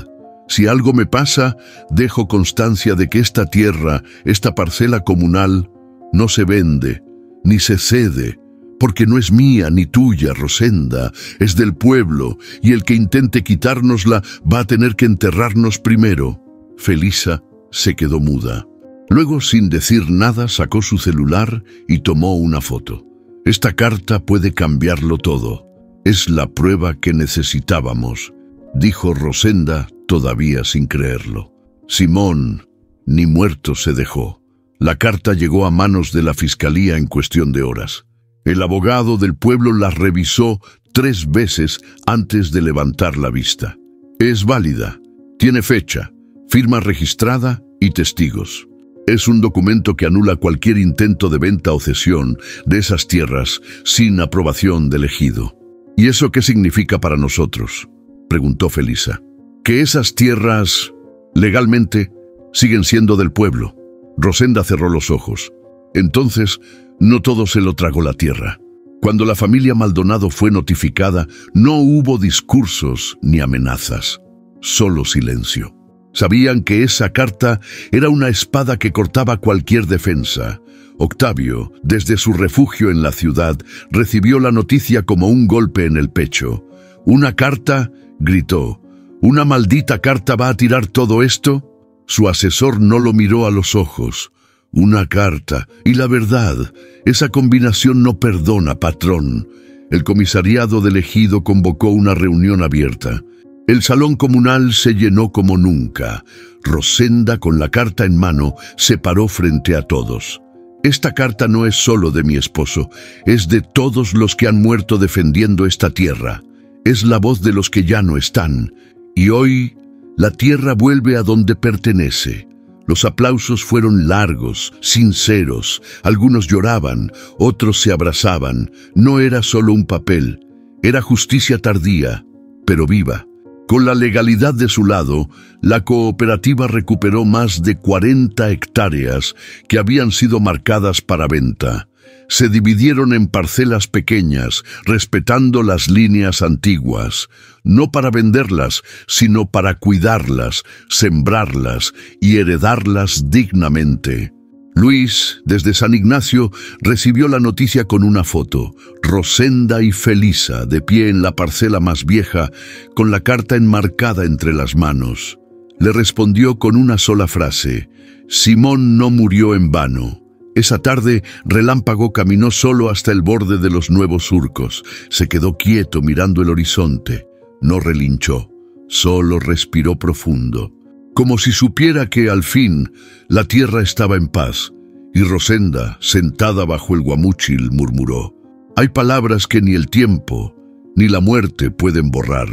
«Si algo me pasa, dejo constancia de que esta tierra, esta parcela comunal, no se vende, ni se cede, porque no es mía ni tuya, Rosenda, es del pueblo, y el que intente quitárnosla va a tener que enterrarnos primero». Felisa se quedó muda. Luego, sin decir nada, sacó su celular y tomó una foto. «Esta carta puede cambiarlo todo. Es la prueba que necesitábamos», dijo Rosenda, todavía sin creerlo. Simón, ni muerto se dejó. La carta llegó a manos de la fiscalía en cuestión de horas. El abogado del pueblo la revisó 3 veces antes de levantar la vista. «Es válida, tiene fecha, firma registrada y testigos. Es un documento que anula cualquier intento de venta o cesión de esas tierras sin aprobación del ejido». «¿Y eso qué significa para nosotros?», preguntó Felisa. «Que esas tierras, legalmente, siguen siendo del pueblo». Rosenda cerró los ojos. Entonces, no todo se lo tragó la tierra. Cuando la familia Maldonado fue notificada, no hubo discursos ni amenazas, solo silencio. Sabían que esa carta era una espada que cortaba cualquier defensa. Octavio, desde su refugio en la ciudad, recibió la noticia como un golpe en el pecho. «¿Una carta?», gritó. «¿Una maldita carta va a tirar todo esto?». Su asesor no lo miró a los ojos. «Una carta y la verdad, esa combinación no perdona, patrón». El comisariado del ejido convocó una reunión abierta. El salón comunal se llenó como nunca. Rosenda, con la carta en mano, se paró frente a todos. Esta carta no es solo de mi esposo, es de todos los que han muerto defendiendo esta tierra. Es la voz de los que ya no están. Y hoy, la tierra vuelve a donde pertenece. Los aplausos fueron largos, sinceros. Algunos lloraban, otros se abrazaban. No era solo un papel, era justicia tardía, pero viva. Con la legalidad de su lado, la cooperativa recuperó más de 40 hectáreas que habían sido marcadas para venta. Se dividieron en parcelas pequeñas, respetando las líneas antiguas, no para venderlas, sino para cuidarlas, sembrarlas y heredarlas dignamente. Luis, desde San Ignacio, recibió la noticia con una foto. Rosenda y Felisa, de pie en la parcela más vieja, con la carta enmarcada entre las manos. Le respondió con una sola frase: Simón no murió en vano. Esa tarde, Relámpago caminó solo hasta el borde de los nuevos surcos. Se quedó quieto mirando el horizonte. No relinchó, solo respiró profundo, como si supiera que, al fin, la tierra estaba en paz. Y Rosenda, sentada bajo el guamúchil, murmuró: hay palabras que ni el tiempo ni la muerte pueden borrar.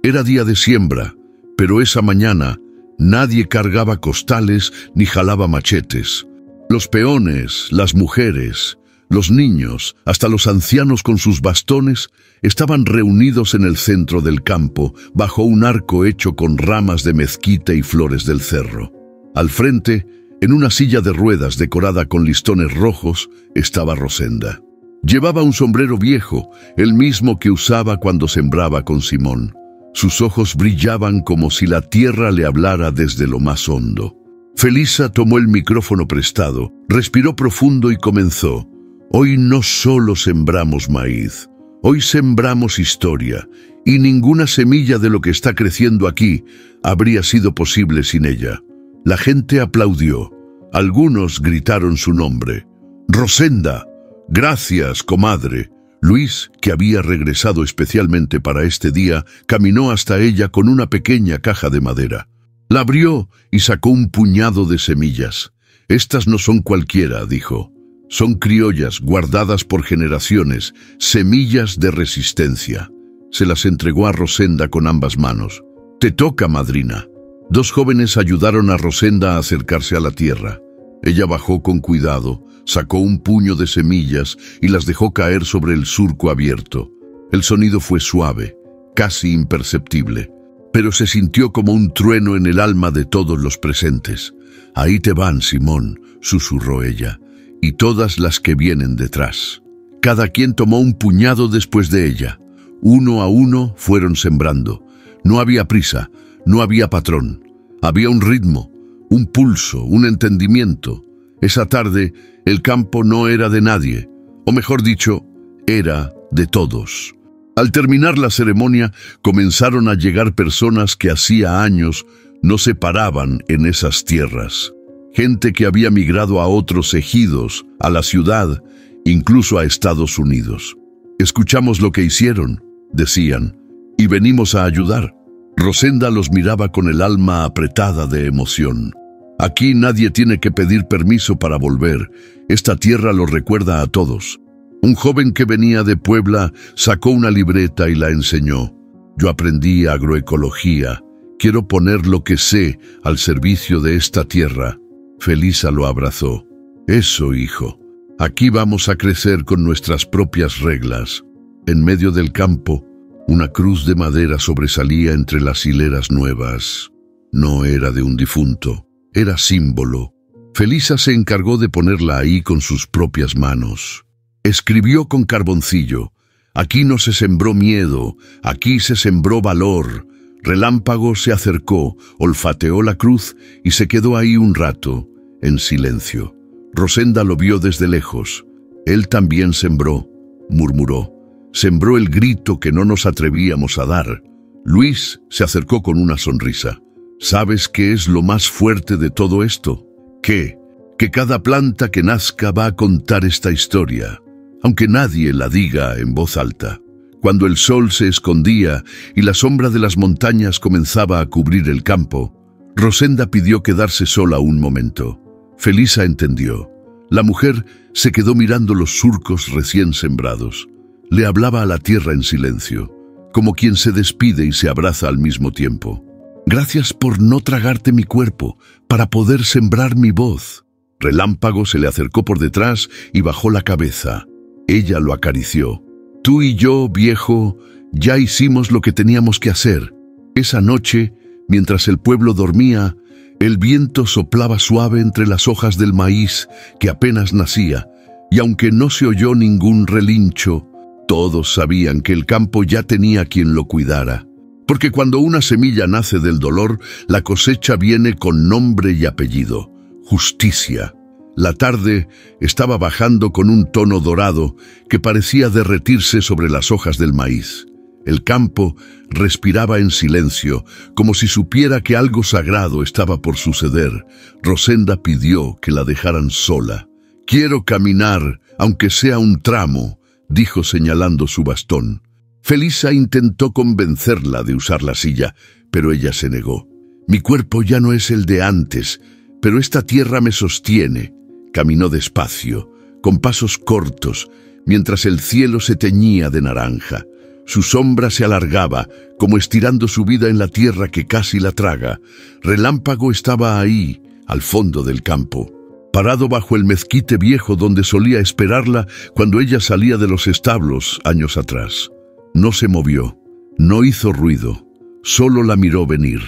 Era día de siembra, pero esa mañana nadie cargaba costales ni jalaba machetes. Los peones, las mujeres, los niños, hasta los ancianos con sus bastones, estaban reunidos en el centro del campo, bajo un arco hecho con ramas de mezquite y flores del cerro. Al frente, en una silla de ruedas decorada con listones rojos, estaba Rosenda. Llevaba un sombrero viejo, el mismo que usaba cuando sembraba con Simón. Sus ojos brillaban como si la tierra le hablara desde lo más hondo. Felisa tomó el micrófono prestado, respiró profundo y comenzó: hoy no solo sembramos maíz, hoy sembramos historia, y ninguna semilla de lo que está creciendo aquí habría sido posible sin ella. La gente aplaudió. Algunos gritaron su nombre: Rosenda, gracias, comadre. Luis, que había regresado especialmente para este día, caminó hasta ella con una pequeña caja de madera. La abrió y sacó un puñado de semillas. Estas no son cualquiera, dijo. Son criollas guardadas por generaciones, semillas de resistencia. Se las entregó a Rosenda con ambas manos. Te toca, madrina. Dos jóvenes ayudaron a Rosenda a acercarse a la tierra. Ella bajó con cuidado, sacó un puño de semillas y las dejó caer sobre el surco abierto. El sonido fue suave, casi imperceptible, pero se sintió como un trueno en el alma de todos los presentes. Ahí te van, Simón, susurró ella, y todas las que vienen detrás. Cada quien tomó un puñado después de ella. Uno a uno fueron sembrando. No había prisa, no había patrón. Había un ritmo, un pulso, un entendimiento. Esa tarde, el campo no era de nadie, o mejor dicho, era de todos. Al terminar la ceremonia, comenzaron a llegar personas que hacía años no se paraban en esas tierras. Gente que había migrado a otros ejidos, a la ciudad, incluso a Estados Unidos. Escuchamos lo que hicieron, decían, y venimos a ayudar. Rosenda los miraba con el alma apretada de emoción. Aquí nadie tiene que pedir permiso para volver. Esta tierra lo recuerda a todos. Un joven que venía de Puebla sacó una libreta y la enseñó. Yo aprendí agroecología. Quiero poner lo que sé al servicio de esta tierra. Felisa lo abrazó. Eso, hijo. Aquí vamos a crecer con nuestras propias reglas. En medio del campo, una cruz de madera sobresalía entre las hileras nuevas. No era de un difunto, era símbolo. Felisa se encargó de ponerla ahí con sus propias manos. Escribió con carboncillo: aquí no se sembró miedo, aquí se sembró valor. Relámpago se acercó, olfateó la cruz y se quedó ahí un rato, en silencio. Rosenda lo vio desde lejos. Él también sembró, murmuró. Sembró el grito que no nos atrevíamos a dar. Luis se acercó con una sonrisa. ¿Sabes qué es lo más fuerte de todo esto? ¿Qué? Que cada planta que nazca va a contar esta historia, aunque nadie la diga en voz alta. Cuando el sol se escondía y la sombra de las montañas comenzaba a cubrir el campo, Rosenda pidió quedarse sola un momento. Felisa entendió. La mujer se quedó mirando los surcos recién sembrados. Le hablaba a la tierra en silencio, como quien se despide y se abraza al mismo tiempo. «Gracias por no tragarte mi cuerpo, para poder sembrar mi voz». Relámpago se le acercó por detrás y bajó la cabeza. Ella lo acarició. «Tú y yo, viejo, ya hicimos lo que teníamos que hacer». Esa noche, mientras el pueblo dormía, el viento soplaba suave entre las hojas del maíz que apenas nacía, y aunque no se oyó ningún relincho, todos sabían que el campo ya tenía quien lo cuidara. Porque cuando una semilla nace del dolor, la cosecha viene con nombre y apellido: justicia. La tarde estaba bajando con un tono dorado que parecía derretirse sobre las hojas del maíz. El campo respiraba en silencio, como si supiera que algo sagrado estaba por suceder. Rosenda pidió que la dejaran sola. «Quiero caminar, aunque sea un tramo», dijo señalando su bastón. Felisa intentó convencerla de usar la silla, pero ella se negó. «Mi cuerpo ya no es el de antes, pero esta tierra me sostiene». Caminó despacio, con pasos cortos, mientras el cielo se teñía de naranja. Su sombra se alargaba, como estirando su vida en la tierra que casi la traga. Relámpago estaba ahí, al fondo del campo, parado bajo el mezquite viejo donde solía esperarla cuando ella salía de los establos años atrás. No se movió, no hizo ruido, solo la miró venir.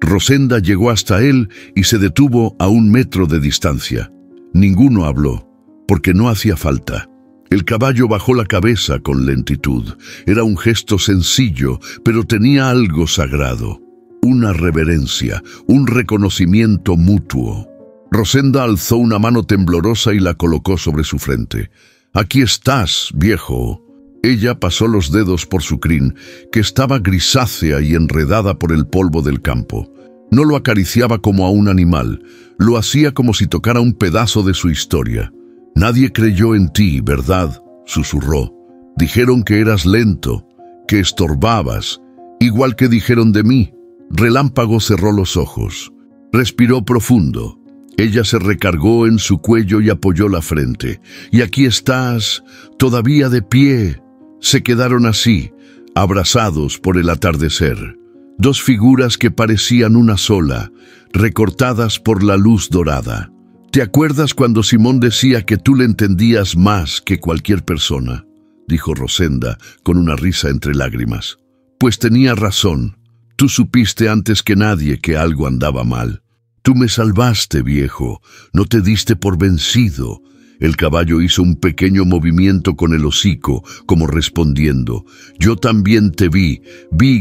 Rosenda llegó hasta él y se detuvo a 1 metro de distancia. Ninguno habló, porque no hacía falta. El caballo bajó la cabeza con lentitud. Era un gesto sencillo, pero tenía algo sagrado. Una reverencia, un reconocimiento mutuo. Rosenda alzó una mano temblorosa y la colocó sobre su frente. «Aquí estás, viejo». Ella pasó los dedos por su crin, que estaba grisácea y enredada por el polvo del campo. No lo acariciaba como a un animal, lo hacía como si tocara un pedazo de su historia. «Nadie creyó en ti, ¿verdad?», susurró. «Dijeron que eras lento, que estorbabas, igual que dijeron de mí». Relámpago cerró los ojos. Respiró profundo. Ella se recargó en su cuello y apoyó la frente. «Y aquí estás, todavía de pie». Se quedaron así, abrazados por el atardecer. 2 figuras que parecían una sola, recortadas por la luz dorada. «¿Te acuerdas cuando Simón decía que tú le entendías más que cualquier persona?», dijo Rosenda con una risa entre lágrimas. «Pues tenía razón. Tú supiste antes que nadie que algo andaba mal. Tú me salvaste, viejo. No te diste por vencido». El caballo hizo un pequeño movimiento con el hocico, como respondiendo: «Yo también te vi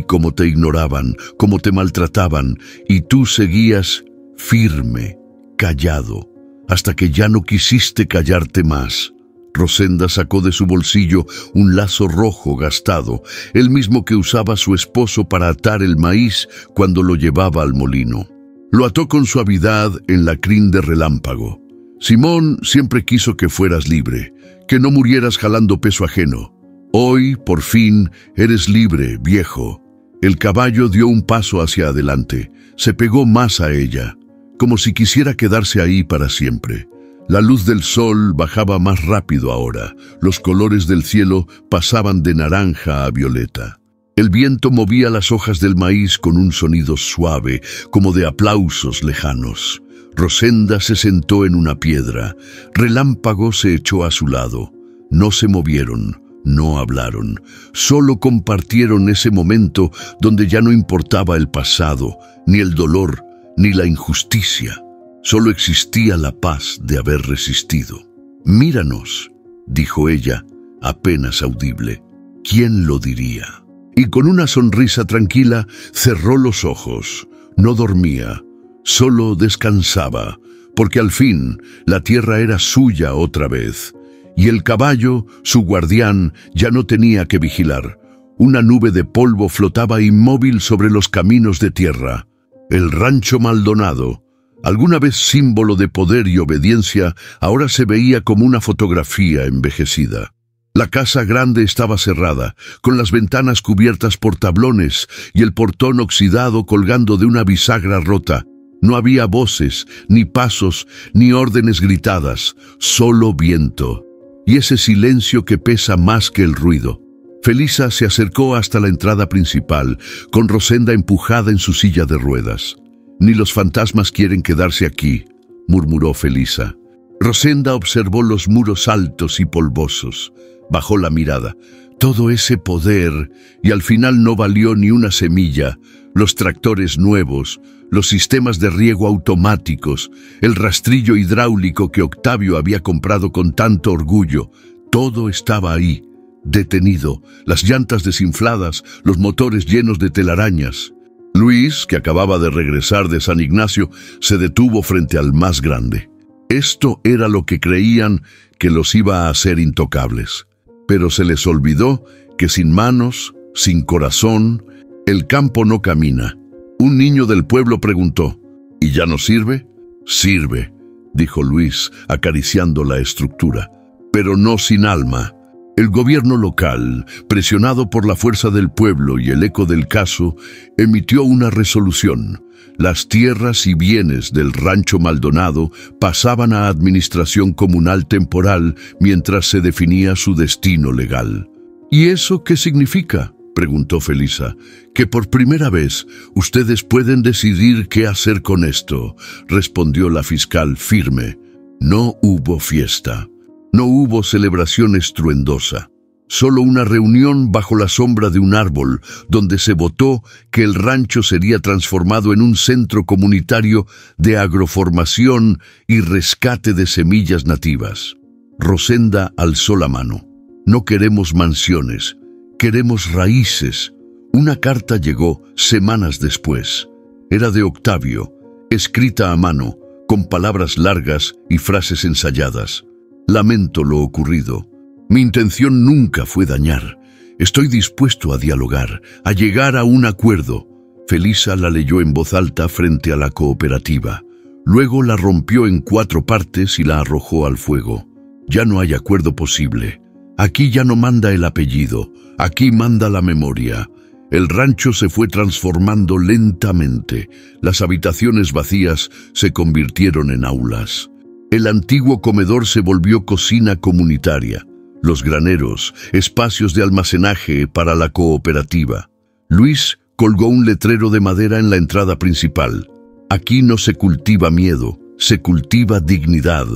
cómo te ignoraban, cómo te maltrataban, y tú seguías firme, callado, hasta que ya no quisiste callarte más». Rosenda sacó de su bolsillo un lazo rojo gastado, el mismo que usaba su esposo para atar el maíz cuando lo llevaba al molino. Lo ató con suavidad en la crin de Relámpago. «Simón siempre quiso que fueras libre, que no murieras jalando peso ajeno. Hoy, por fin, eres libre, viejo». El caballo dio un paso hacia adelante, se pegó más a ella, como si quisiera quedarse ahí para siempre. La luz del sol bajaba más rápido ahora, los colores del cielo pasaban de naranja a violeta. El viento movía las hojas del maíz con un sonido suave, como de aplausos lejanos. Rosenda se sentó en una piedra. Relámpago se echó a su lado. No se movieron, no hablaron. Solo compartieron ese momento donde ya no importaba el pasado, ni el dolor, ni la injusticia. Solo existía la paz de haber resistido. «Míranos», dijo ella, apenas audible. ¿Quién lo diría? Y con una sonrisa tranquila cerró los ojos. No dormía. Solo descansaba, porque al fin la tierra era suya otra vez, y el caballo, su guardián, ya no tenía que vigilar. Una nube de polvo flotaba inmóvil sobre los caminos de tierra. El rancho Maldonado, alguna vez símbolo de poder y obediencia, ahora se veía como una fotografía envejecida. La casa grande estaba cerrada, con las ventanas cubiertas por tablones y el portón oxidado colgando de una bisagra rota. No había voces, ni pasos, ni órdenes gritadas, solo viento. Y ese silencio que pesa más que el ruido. Felisa se acercó hasta la entrada principal, con Rosenda empujada en su silla de ruedas. «Ni los fantasmas quieren quedarse aquí», murmuró Felisa. Rosenda observó los muros altos y polvosos. Bajó la mirada. Todo ese poder, y al final no valió ni una semilla. Los tractores nuevos, los sistemas de riego automáticos, el rastrillo hidráulico que Octavio había comprado con tanto orgullo, todo estaba ahí, detenido, las llantas desinfladas, los motores llenos de telarañas. Luis, que acababa de regresar de San Ignacio, se detuvo frente al más grande. Esto era lo que creían que los iba a hacer intocables. Pero se les olvidó que sin manos, sin corazón, el campo no camina. Un niño del pueblo preguntó, ¿y ya no sirve? Sirve, dijo Luis, acariciando la estructura, pero no sin alma. El gobierno local, presionado por la fuerza del pueblo y el eco del caso, emitió una resolución. Las tierras y bienes del Rancho Maldonado pasaban a administración comunal temporal mientras se definía su destino legal. ¿Y eso qué significa?, preguntó Felisa. «Que por primera vez ustedes pueden decidir qué hacer con esto», respondió la fiscal firme. No hubo fiesta. No hubo celebración estruendosa. Solo una reunión bajo la sombra de un árbol, donde se votó que el rancho sería transformado en un centro comunitario de agroformación y rescate de semillas nativas. Rosenda alzó la mano. «No queremos mansiones, queremos raíces». Una carta llegó semanas después. Era de Octavio, escrita a mano, con palabras largas y frases ensayadas. «Lamento lo ocurrido. Mi intención nunca fue dañar. Estoy dispuesto a dialogar, a llegar a un acuerdo». Felisa la leyó en voz alta frente a la cooperativa. Luego la rompió en 4 partes y la arrojó al fuego. «Ya no hay acuerdo posible. Aquí ya no manda el apellido, aquí manda la memoria». El rancho se fue transformando lentamente. Las habitaciones vacías se convirtieron en aulas. El antiguo comedor se volvió cocina comunitaria. Los graneros, espacios de almacenaje para la cooperativa. Luis colgó un letrero de madera en la entrada principal. «Aquí no se cultiva miedo, se cultiva dignidad».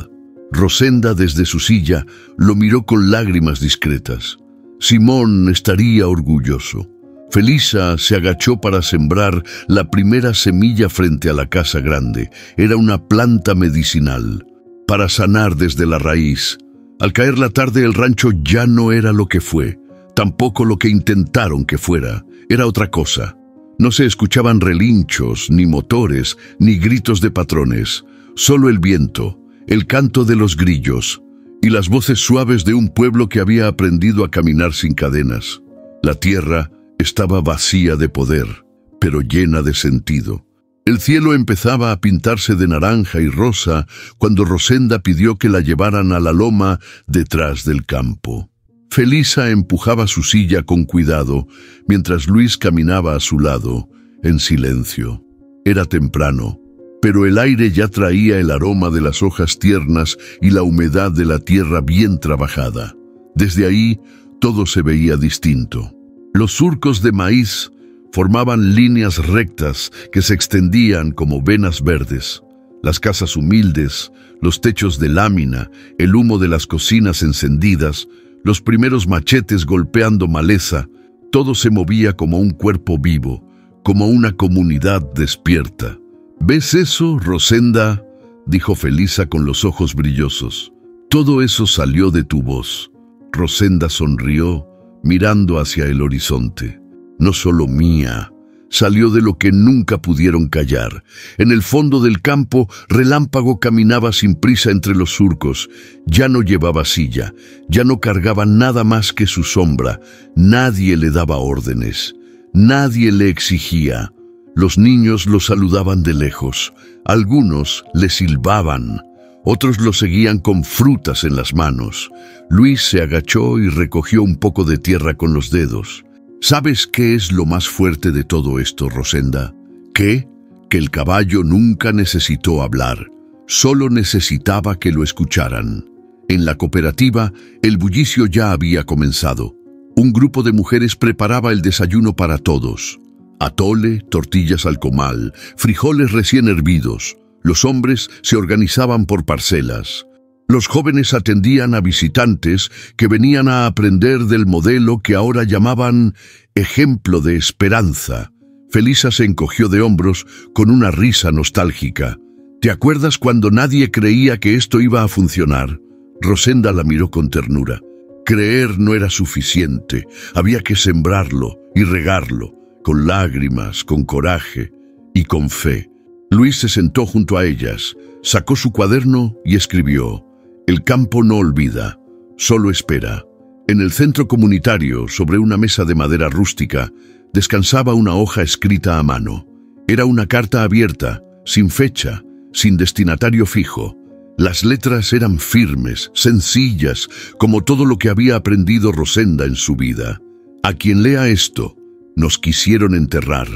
Rosenda, desde su silla, lo miró con lágrimas discretas. Simón estaría orgulloso. Felisa se agachó para sembrar la primera semilla frente a la casa grande. Era una planta medicinal, para sanar desde la raíz. Al caer la tarde, el rancho ya no era lo que fue, tampoco lo que intentaron que fuera. Era otra cosa. No se escuchaban relinchos, ni motores, ni gritos de patrones. Solo el viento, el canto de los grillos y las voces suaves de un pueblo que había aprendido a caminar sin cadenas. La tierra estaba vacía de poder, pero llena de sentido. El cielo empezaba a pintarse de naranja y rosa cuando Rosenda pidió que la llevaran a la loma detrás del campo. Felisa empujaba su silla con cuidado, mientras Luis caminaba a su lado, en silencio. Era temprano, pero el aire ya traía el aroma de las hojas tiernas y la humedad de la tierra bien trabajada. Desde ahí, todo se veía distinto. Los surcos de maíz formaban líneas rectas que se extendían como venas verdes. Las casas humildes, los techos de lámina, el humo de las cocinas encendidas, los primeros machetes golpeando maleza, todo se movía como un cuerpo vivo, como una comunidad despierta. «¿Ves eso, Rosenda?», dijo Felisa con los ojos brillosos. «Todo eso salió de tu voz». Rosenda sonrió, mirando hacia el horizonte. «No solo mía, salió de lo que nunca pudieron callar». En el fondo del campo, Relámpago caminaba sin prisa entre los surcos. Ya no llevaba silla, ya no cargaba nada más que su sombra. Nadie le daba órdenes, nadie le exigía. Los niños lo saludaban de lejos, algunos le silbaban, Otros lo seguían con frutas en las manos. Luis se agachó y recogió un poco de tierra con los dedos. ¿Sabes qué es lo más fuerte de todo esto, Rosenda? ¿Qué? Que el caballo nunca necesitó hablar. Solo necesitaba que lo escucharan. En la cooperativa, el bullicio ya había comenzado. Un grupo de mujeres preparaba el desayuno para todos. Atole, tortillas al comal, frijoles recién hervidos. Los hombres se organizaban por parcelas. Los jóvenes atendían a visitantes que venían a aprender del modelo que ahora llamaban ejemplo de esperanza. Felisa se encogió de hombros con una risa nostálgica. ¿Te acuerdas cuando nadie creía que esto iba a funcionar? Rosenda la miró con ternura. Creer no era suficiente, había que sembrarlo y regarlo, con lágrimas, con coraje y con fe. Luis se sentó junto a ellas, sacó su cuaderno y escribió: El campo no olvida, solo espera. En el centro comunitario, sobre una mesa de madera rústica, descansaba una hoja escrita a mano. Era una carta abierta, sin fecha, sin destinatario fijo. Las letras eran firmes, sencillas, como todo lo que había aprendido Rosenda en su vida. A quien lea esto, nos quisieron enterrar,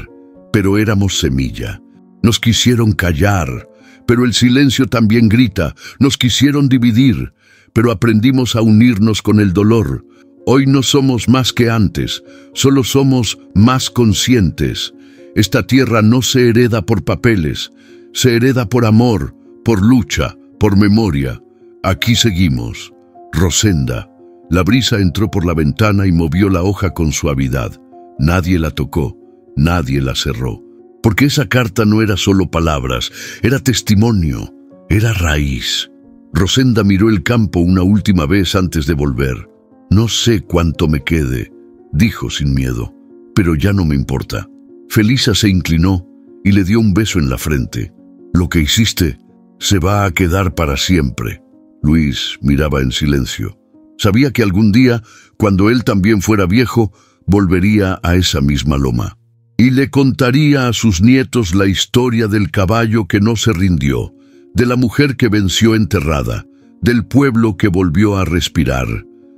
pero éramos semilla. Nos quisieron callar, pero el silencio también grita. Nos quisieron dividir, pero aprendimos a unirnos con el dolor. Hoy no somos más que antes, solo somos más conscientes. Esta tierra no se hereda por papeles, se hereda por amor, por lucha, por memoria. Aquí seguimos. Rosenda. La brisa entró por la ventana y movió la hoja con suavidad. Nadie la tocó, nadie la cerró. Porque esa carta no era solo palabras, era testimonio, era raíz. Rosenda miró el campo una última vez antes de volver. No sé cuánto me quede, dijo sin miedo, pero ya no me importa. Felisa se inclinó y le dio un beso en la frente. Lo que hiciste se va a quedar para siempre. Luis miraba en silencio. Sabía que algún día, cuando él también fuera viejo, volvería a esa misma loma. Y le contaría a sus nietos la historia del caballo que no se rindió, de la mujer que venció enterrada, del pueblo que volvió a respirar.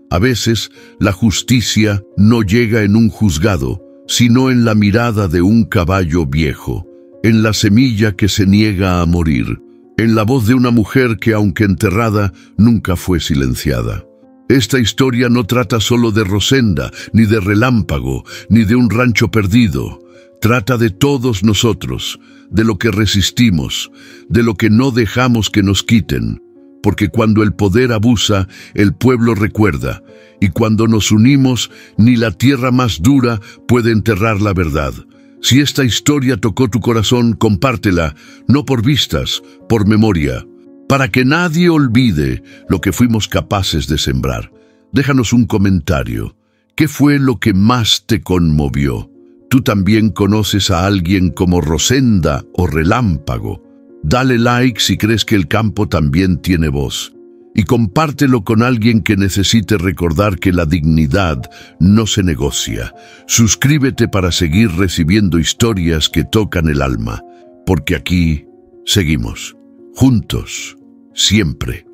A veces, la justicia no llega en un juzgado, sino en la mirada de un caballo viejo, en la semilla que se niega a morir, en la voz de una mujer que, aunque enterrada, nunca fue silenciada. Esta historia no trata solo de Rosenda, ni de Relámpago, ni de un rancho perdido. Trata de todos nosotros, de lo que resistimos, de lo que no dejamos que nos quiten. Porque cuando el poder abusa, el pueblo recuerda, y cuando nos unimos, ni la tierra más dura puede enterrar la verdad. Si esta historia tocó tu corazón, compártela, no por vistas, por memoria, para que nadie olvide lo que fuimos capaces de sembrar. Déjanos un comentario. ¿Qué fue lo que más te conmovió? ¿Tú también conoces a alguien como Rosenda o Relámpago? Dale like si crees que el campo también tiene voz. Y compártelo con alguien que necesite recordar que la dignidad no se negocia. Suscríbete para seguir recibiendo historias que tocan el alma, porque aquí seguimos, juntos, siempre.